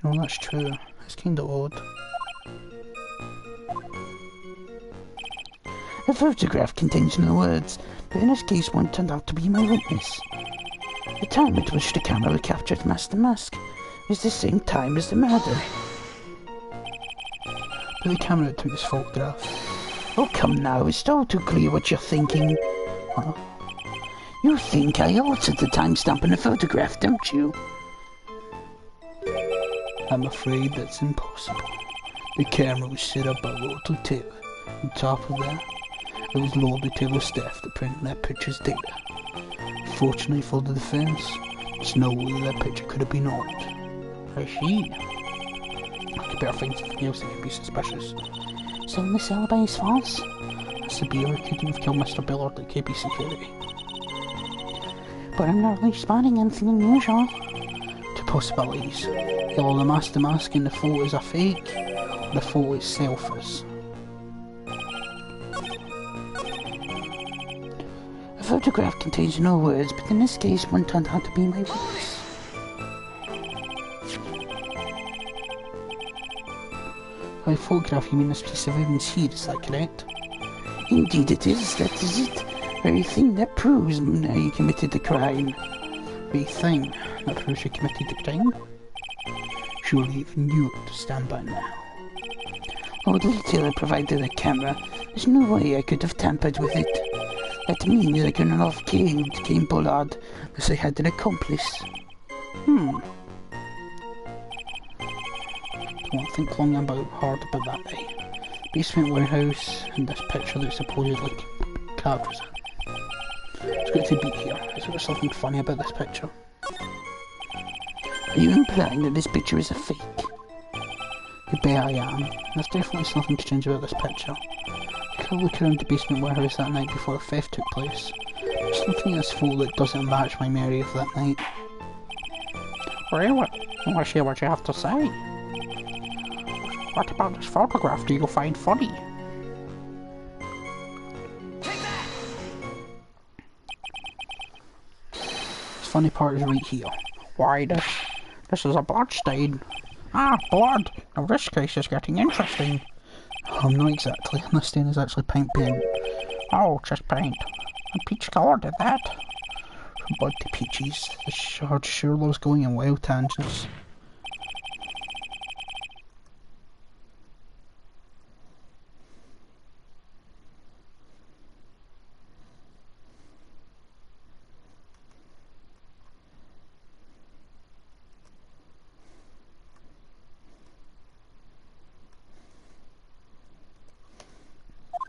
You know, that's true. It's kinda odd. The photograph contains no words, but in this case one turned out to be my witness. The time at which the camera captured Master Mask was the same time as the murder. But the camera that took this photograph. Oh come now, it's all too clear what you're thinking. Huh? You think I altered the timestamp in the photograph, don't you? I'm afraid that's impossible. The camera was set up by Lord Taylor. On top of that, it was Lord Taylor's staff that printed that picture's data. Fortunately for the defense, there's no way that picture could have been altered. I see. I could better find something else that could be suspicious. So this alibi is false? Sabir couldn't have killed Mr. Billard at KB Security. But I'm not really spotting anything unusual. Two possibilities. Either the Master Mask in the photo is a fake, or the photo itself is. photograph contains no words, but in this case, one turned out to be my words. By photograph, you mean this piece of evidence here, is that correct? Indeed it is, that is it. Very thing that proves you committed the crime. Very thing that proves you committed the crime? Surely even you understand by now. Oh, the retailer provided a camera. There's no way I could have tampered with it. That means I couldn't have killed King Bullard, because I had an accomplice. Don't think hard about that, eh? Basement warehouse and this picture that supposedly captures it. It's got to be here. Is there something funny about this picture? Are you implying that this picture is a fake? You bet I am. There's definitely something strange about this picture. I could look around the basement warehouse that night before the theft took place. There's something in this photo that doesn't match my memory of that night. Well, let's hear what you have to say. What about this photograph do you find funny? The funny part is right here. Why, this is a blood stain. Ah, blood! Now this case is getting interesting. Not exactly. This stain is actually paint. Oh, just paint. And peach colour did that. From blood to peaches. The shard sure loves going in wild tangents.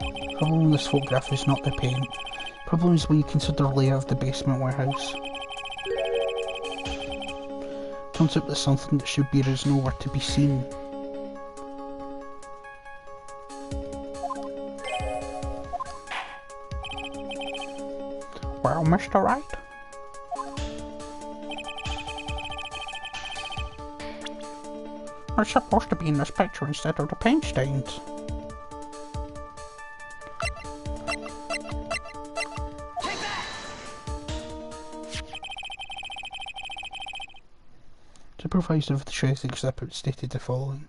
The problem with this photograph is not the paint. The problem is when you consider the layout of the basement warehouse. Turns out that something that should be there is nowhere to be seen. Well, Mr. Wright? What's supposed to be in this picture instead of the paint stains? Supervisor of the treasure exhibit stated the following.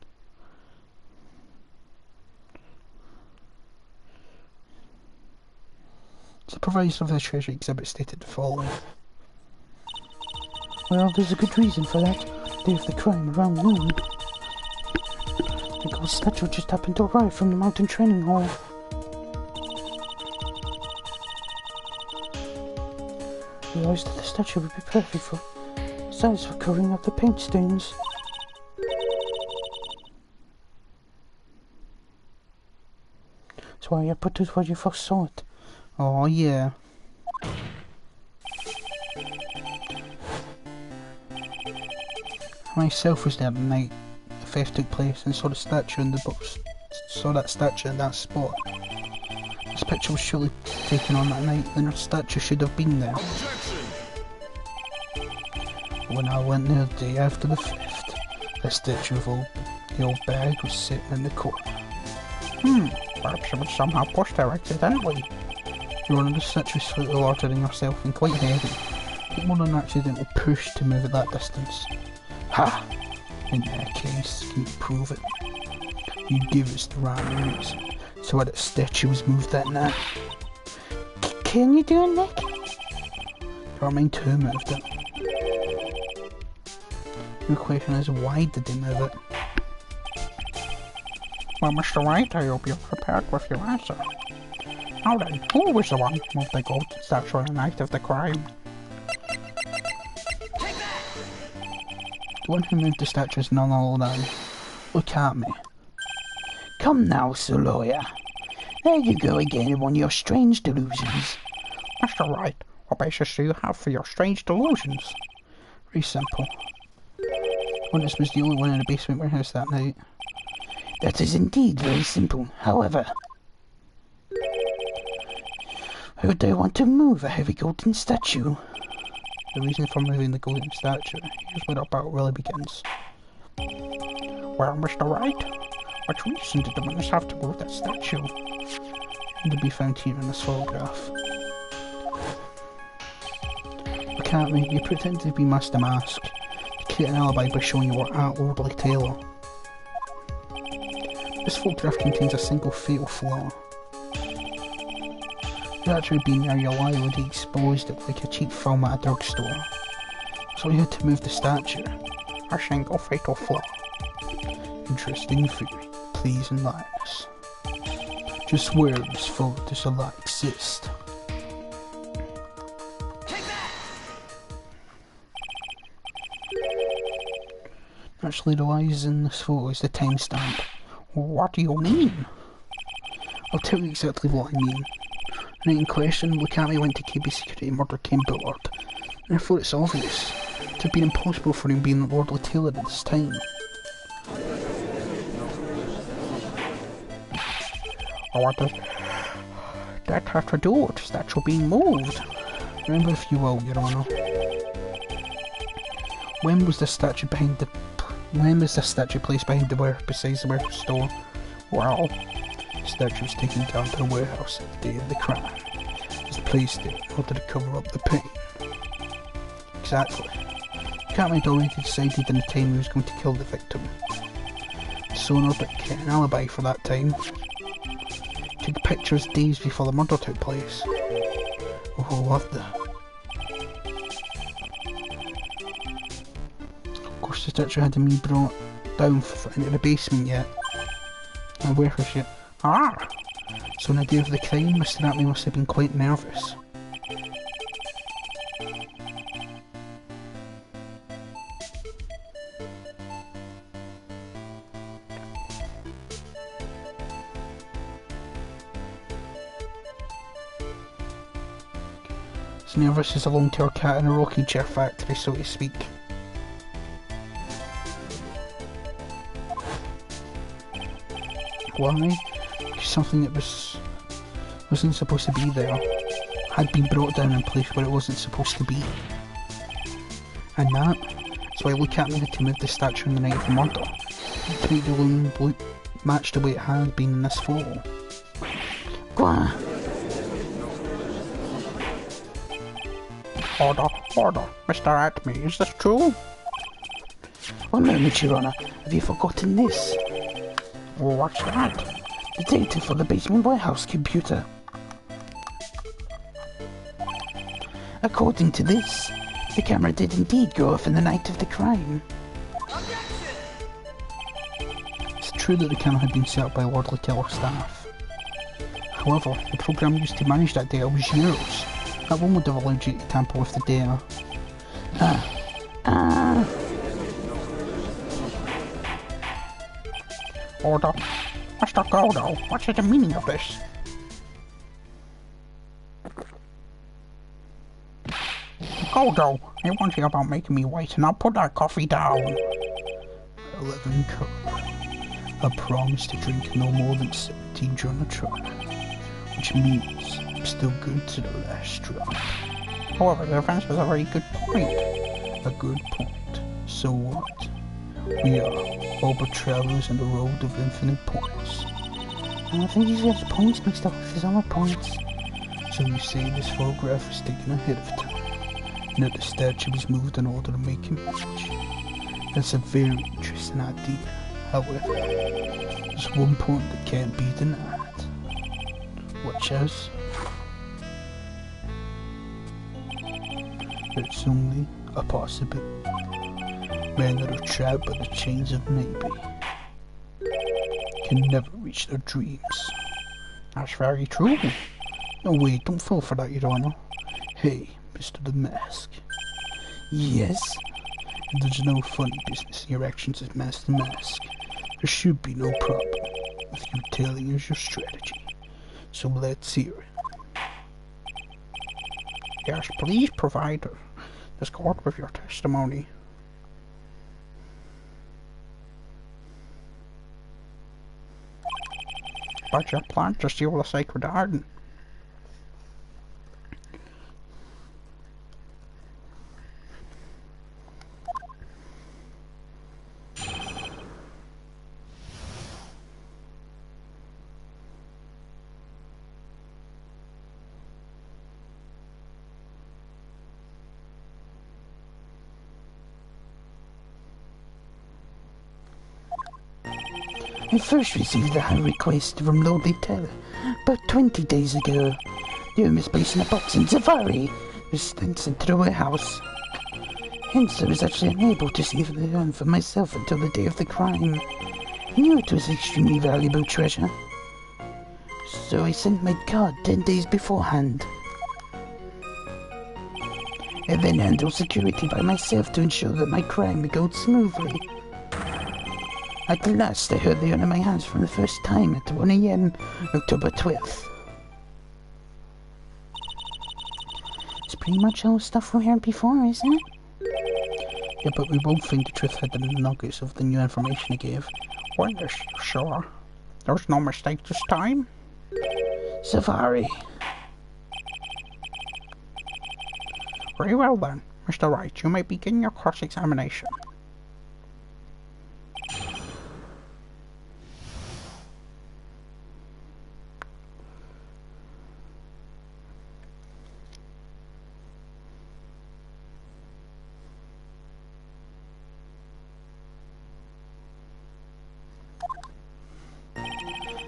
Supervisor of the treasure exhibit stated the following. Well, there's a good reason for that. Day of the crime around noon. The gold statue just happened to arrive from the mountain training hall. Realized that the statue would be perfect for size for covering up the paint stains. That's why I put it where you first saw it. Oh yeah. Myself was there the night the theft took place and saw the statue in the box. Saw that statue in that spot. This picture was surely taken on that night, then the statue should have been there. When I went there the day after the theft, the statue of the old bag was sitting in the corner. Perhaps it was somehow pushed there accidentally. Your Honour, the statue is slightly larger than yourself and quite heavy. Take more than an accidental push to move at that distance. Ha! In that case, can you prove it? You give us the right reason. So why that statue was moved that night? Can you do it, Nick? There are mine who moved it. Your question is, why did they move it? Well, Mr. Wright, I hope you're prepared with your answer. Now then, who was the one who moved the gold statue on the night of the crime? The one who moved the statue is none other than... Look at me. Come now, Sir Lawyer. There you go again in one of your strange delusions. Mr. Wright, what basis do you have for your strange delusions? Very simple. Witness was the only one in the basement warehouse that night. That is indeed very simple. However, why would I want to move a heavy golden statue? The reason for moving the golden statue, here's where our battle really begins. Well, Mr. Wright, what reason did the witness have to move that statue? And to be found here in this photograph. Look at me, you pretend to be Master Mask. You create an alibi by showing you were at Lordly Taylor. This photograph contains a single fatal flaw. If you actually been there, your lie would have exposed it like a cheap film at a drugstore. So you had to move the statue. A single fatal flaw. Interesting theory. Please enlighten us. Just where this photo does a lot exist? Actually, the lies in this photo is the timestamp. What do you mean? I'll tell you exactly what I mean. The night in question, Lucami went to KB Security and murdered Ken Bullard. Therefore, it's obvious to have been impossible for him being Lordly Taylor at this time. What does that have to do with the statue being moved? Remember, if you will, Your Honour. When was the statue placed behind the warehouse besides the warehouse store? Well, the statue was taken down to the warehouse at the day of the crime. It was placed there in order to cover up the pain. Exactly. Catman already decided in the time he was going to kill the victim. So in order to get an alibi for that time, took pictures days before the murder took place. Oh, what the... Of course the statue hadn't been brought down into the basement yet. And warehouse yet. Ah! So on the day of the crime, Mr. Atlee must have been quite nervous. As nervous as a long-tailed cat in a rocking chair factory, so to speak. Why? Because something that wasn't supposed to be there had been brought down and placed where it wasn't supposed to be. And that's why Look At Me had to move the statue on the night of the murder to make the loom match the way it had been in this photo. Gah! Order, Mr. Atme, is this true? One moment, Your Honour, have you forgotten this? What's that? The data for the basement warehouse computer. According to this, the camera did indeed go off in the night of the crime. It's true that the camera had been set up by Lordly Taylor staff. However, the program used to manage that data was yours. That one would have allowed you to tamper with the data. Order. Mr. Goldo, what's the meaning of this? Goldo, I want you about making me wait, and I'll put that coffee down. 11 cup. I promise to drink no more than 17 during the trial, which means I'm still good to the last drop. However, the defense was a very good point. A good point. So what? We are all but travellers on the road of infinite points. I think he's got his points mixed up with his other points. So you say this photograph was taken ahead of time, and that the statue was moved in order to make him match. That's a very interesting idea. However, there's one point that can't be denied. Which is that it's only a possibility. Men that are trapped by the chains of maybe can never reach their dreams. That's very true. No, wait, don't fall for that, Your Honour. Hey, Mr. The Mask. Yes? If there's no funny business in your actions as Master Mask, there should be no problem with you telling us your strategy. So let's hear it. Yes, please provide this court with your testimony. About your plan to steal the Sacred Garden. I first received a request from Lord Littell about 20 days ago. You misplaced in a box in Safari was then sent to the warehouse. Hence I was actually unable to see the urn for myself until the day of the crime. I knew it was an extremely valuable treasure, so I sent my card 10 days beforehand. I then handled security by myself to ensure that my crime would go smoothly. At last I heard the urn in my hands for the first time at 1 AM, October 12th. It's pretty much all stuff we heard before, isn't it? Yeah, but we won't find the truth hidden in the nuggets of the new information he gave. Weren't you sure? There's no mistake this time? Safari. Very well then, Mr. Wright, you may begin your cross-examination.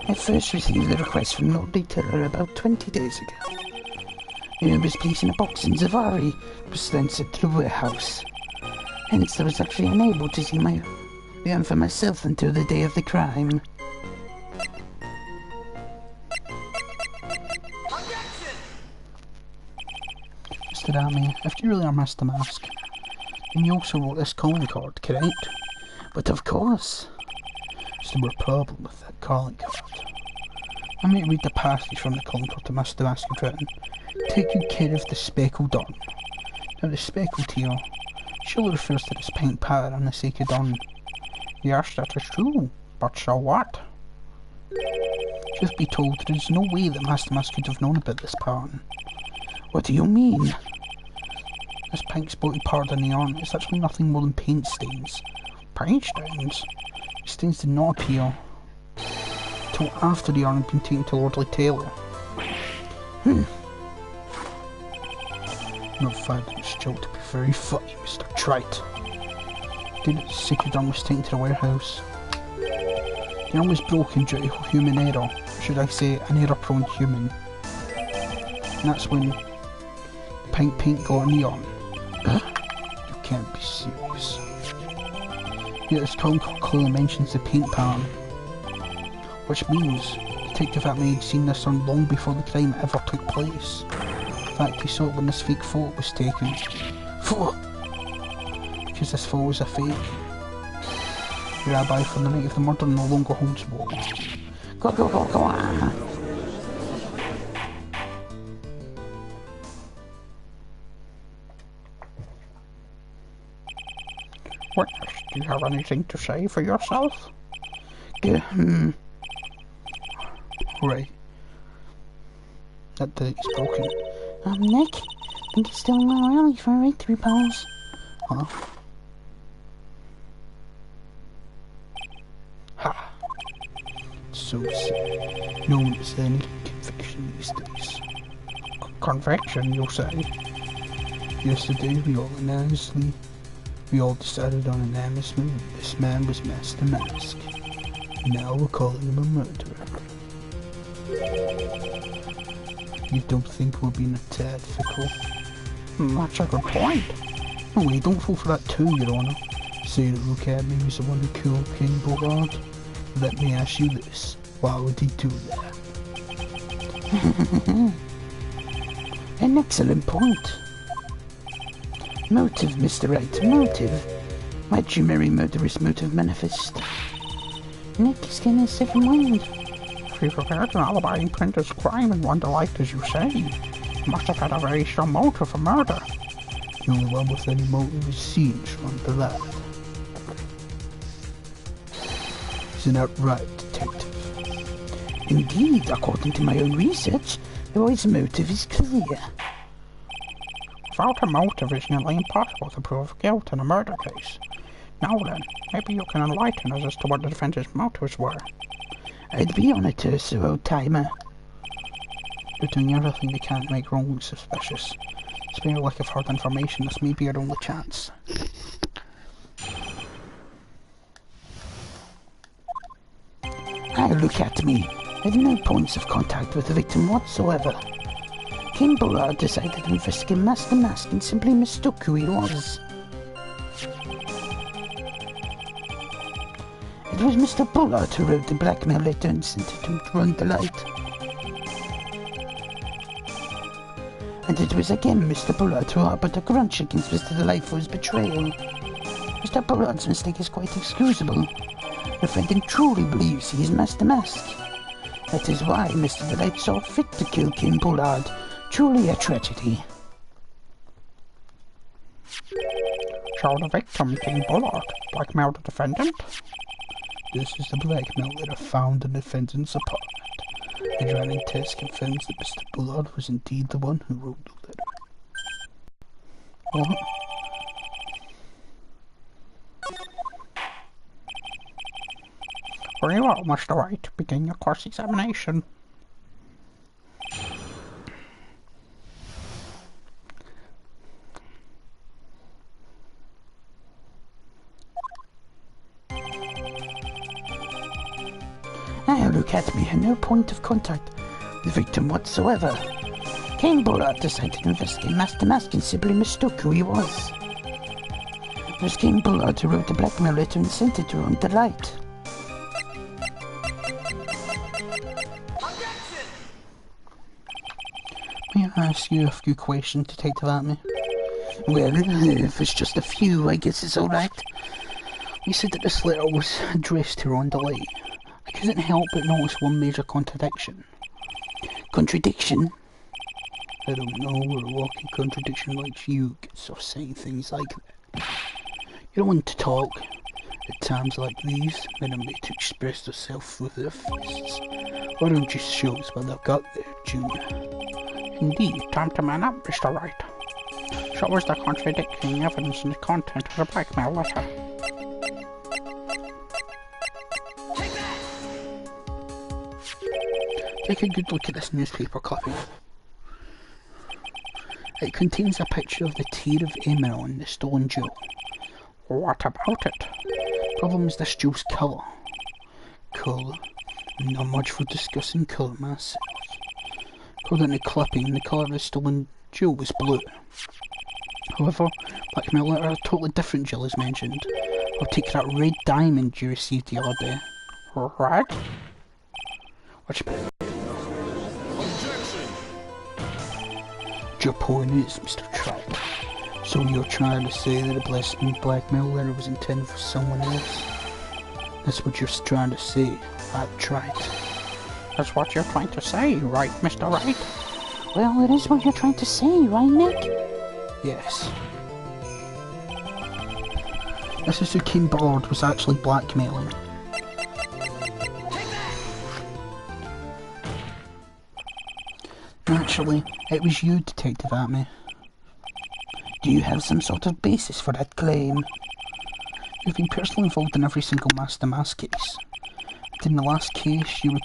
I first received the request from Lord Littell about 20 days ago. It was placed in a box in Safari, was then sent to the warehouse. Hence I was actually unable to see my urn for myself until the day of the crime. Mr. Dammy, if you really are Mr. Mask, then you also wrote this calling card, correct? But of course. Is there a problem with that calling card? I might read the passage from the calling card to Mr. Mask had written. Take good care of the speckled urn. Now the speckled here surely refers to this pink powder on the sacred urn. Yes, that is true, but so what? Truth be told, there is no way that Master Mask could have known about this pattern. What do you mean? This pink spotted part on the urn is actually nothing more than paint stains. Paint stains? These stains did not appear till after the urn had been taken to Lord Littell. Not found this joke to be very funny, Mr. Trite. Did the sacred urn was taken to the warehouse. The urn was broken due to human error, or should I say, an error-prone human. And that's when the pink paint got in the urn. You can't be serious. Yet this calling card clearly mentions the paint pattern, which means Detective Atman had seen this urn long before the crime ever took place. In fact, he saw it when this fake photo was taken. Photo! Because this photo was a fake. The rabbi from the night of the murder no longer holds water. Go on! Witness, do you have anything to say for yourself? Right. That date's broken. Nick, I think it's still a little early for a right through pose. Huh? Ha! So sad. No one is any conviction these days. Conviction, you'll say? Yesterday we all decided on an unanimous move. This man was Master Mask. Now we're calling him a murderer. You don't think we're being a tad fickle? That's a good point. No way, don't fall for that too, Your Honour. Say that Rook Academy was the one who killed King Bogard. Let me ask you this. Why would he do that? An excellent point. Motive, Mr. Wright, motive. Why'd you marry murderous motive manifest? Nick is getting a second wind. If he prepared an alibi in Printer's crime and one delight, as you say, he must have had a very strong motive for murder. The only one with any motive is Siege on the left. Isn't that right, Detective? Indeed, according to my own research, the boy's motive is clear. Without a motive, it's nearly impossible to prove guilt in a murder case. Now then, maybe you can enlighten us as to what the defense's motives were. I'd be honoured to, Sir Old-Timer. You're doing everything they can to make wrong look suspicious. Spare lack of hard information, this may be our only chance. Ah, look at me. I had no points of contact with the victim whatsoever. King Bullard decided to investigate Master Mask and simply mistook who he was. It was Mr. Bullard who wrote the blackmail letter and sent it to run the light. And it was again Mr. Bullard who harbored a grudge against Mr. Delight for his betrayal. Mr. Bullard's mistake is quite excusable. The defendant truly believes he is Master Mask. That is why Mr. Delight saw fit to kill King Bullard. Truly a tragedy. So the victim, King Bullard, blackmailed the defendant? This is the blackmail letter found in the defendant's apartment. The driving test confirms that Mr. Bullard was indeed the one who wrote the letter. What? Very well, Mr. Wright. Begin your cross-examination. Ah, look at me. I had no point of contact with the victim whatsoever. King Bullard decided to investigate Master Mask and simply mistook who he was. It was King Bullard who wrote the blackmail letter and sent it to her on the light. May I ask you a few questions, Detective Atme? Well, if it's just a few, I guess it's alright. You said that this letter was addressed to her on the light. I couldn't help but notice one major contradiction. Contradiction? I don't know, a walking contradiction like you gets off saying things like that. You don't want to talk at times like these, when they're made to express themselves with their fists. Why don't you show us what they've got there, Junior? Indeed, time to man up, Mr. Wright. Show us the contradicting evidence in the content of the blackmail letter. Take a good look at this newspaper clipping. It contains a picture of the tear of Emma and the stolen jewel. What about it? Problem is this jewel's colour. Colour? Not much for discussing colour myself. According to the clipping, the colour of the stolen jewel was blue. However, blackmail letter, a totally different jewel is mentioned. I'll take that red diamond you received the other day. Red? Which... Your point is, Mr. Trout. So you're trying to say that a blackmail letter was intended for someone else? That's what you're trying to say, that's right. That's what you're trying to say, right, Mr. Wright? Well, it is what you're trying to say, right, Nick? Yes. This is who King Bullard was actually blackmailing. Actually, it was you, Detective Atme. Do you have some sort of basis for that claim? You've been personally involved in every single Master Mask case. And in the last case, you were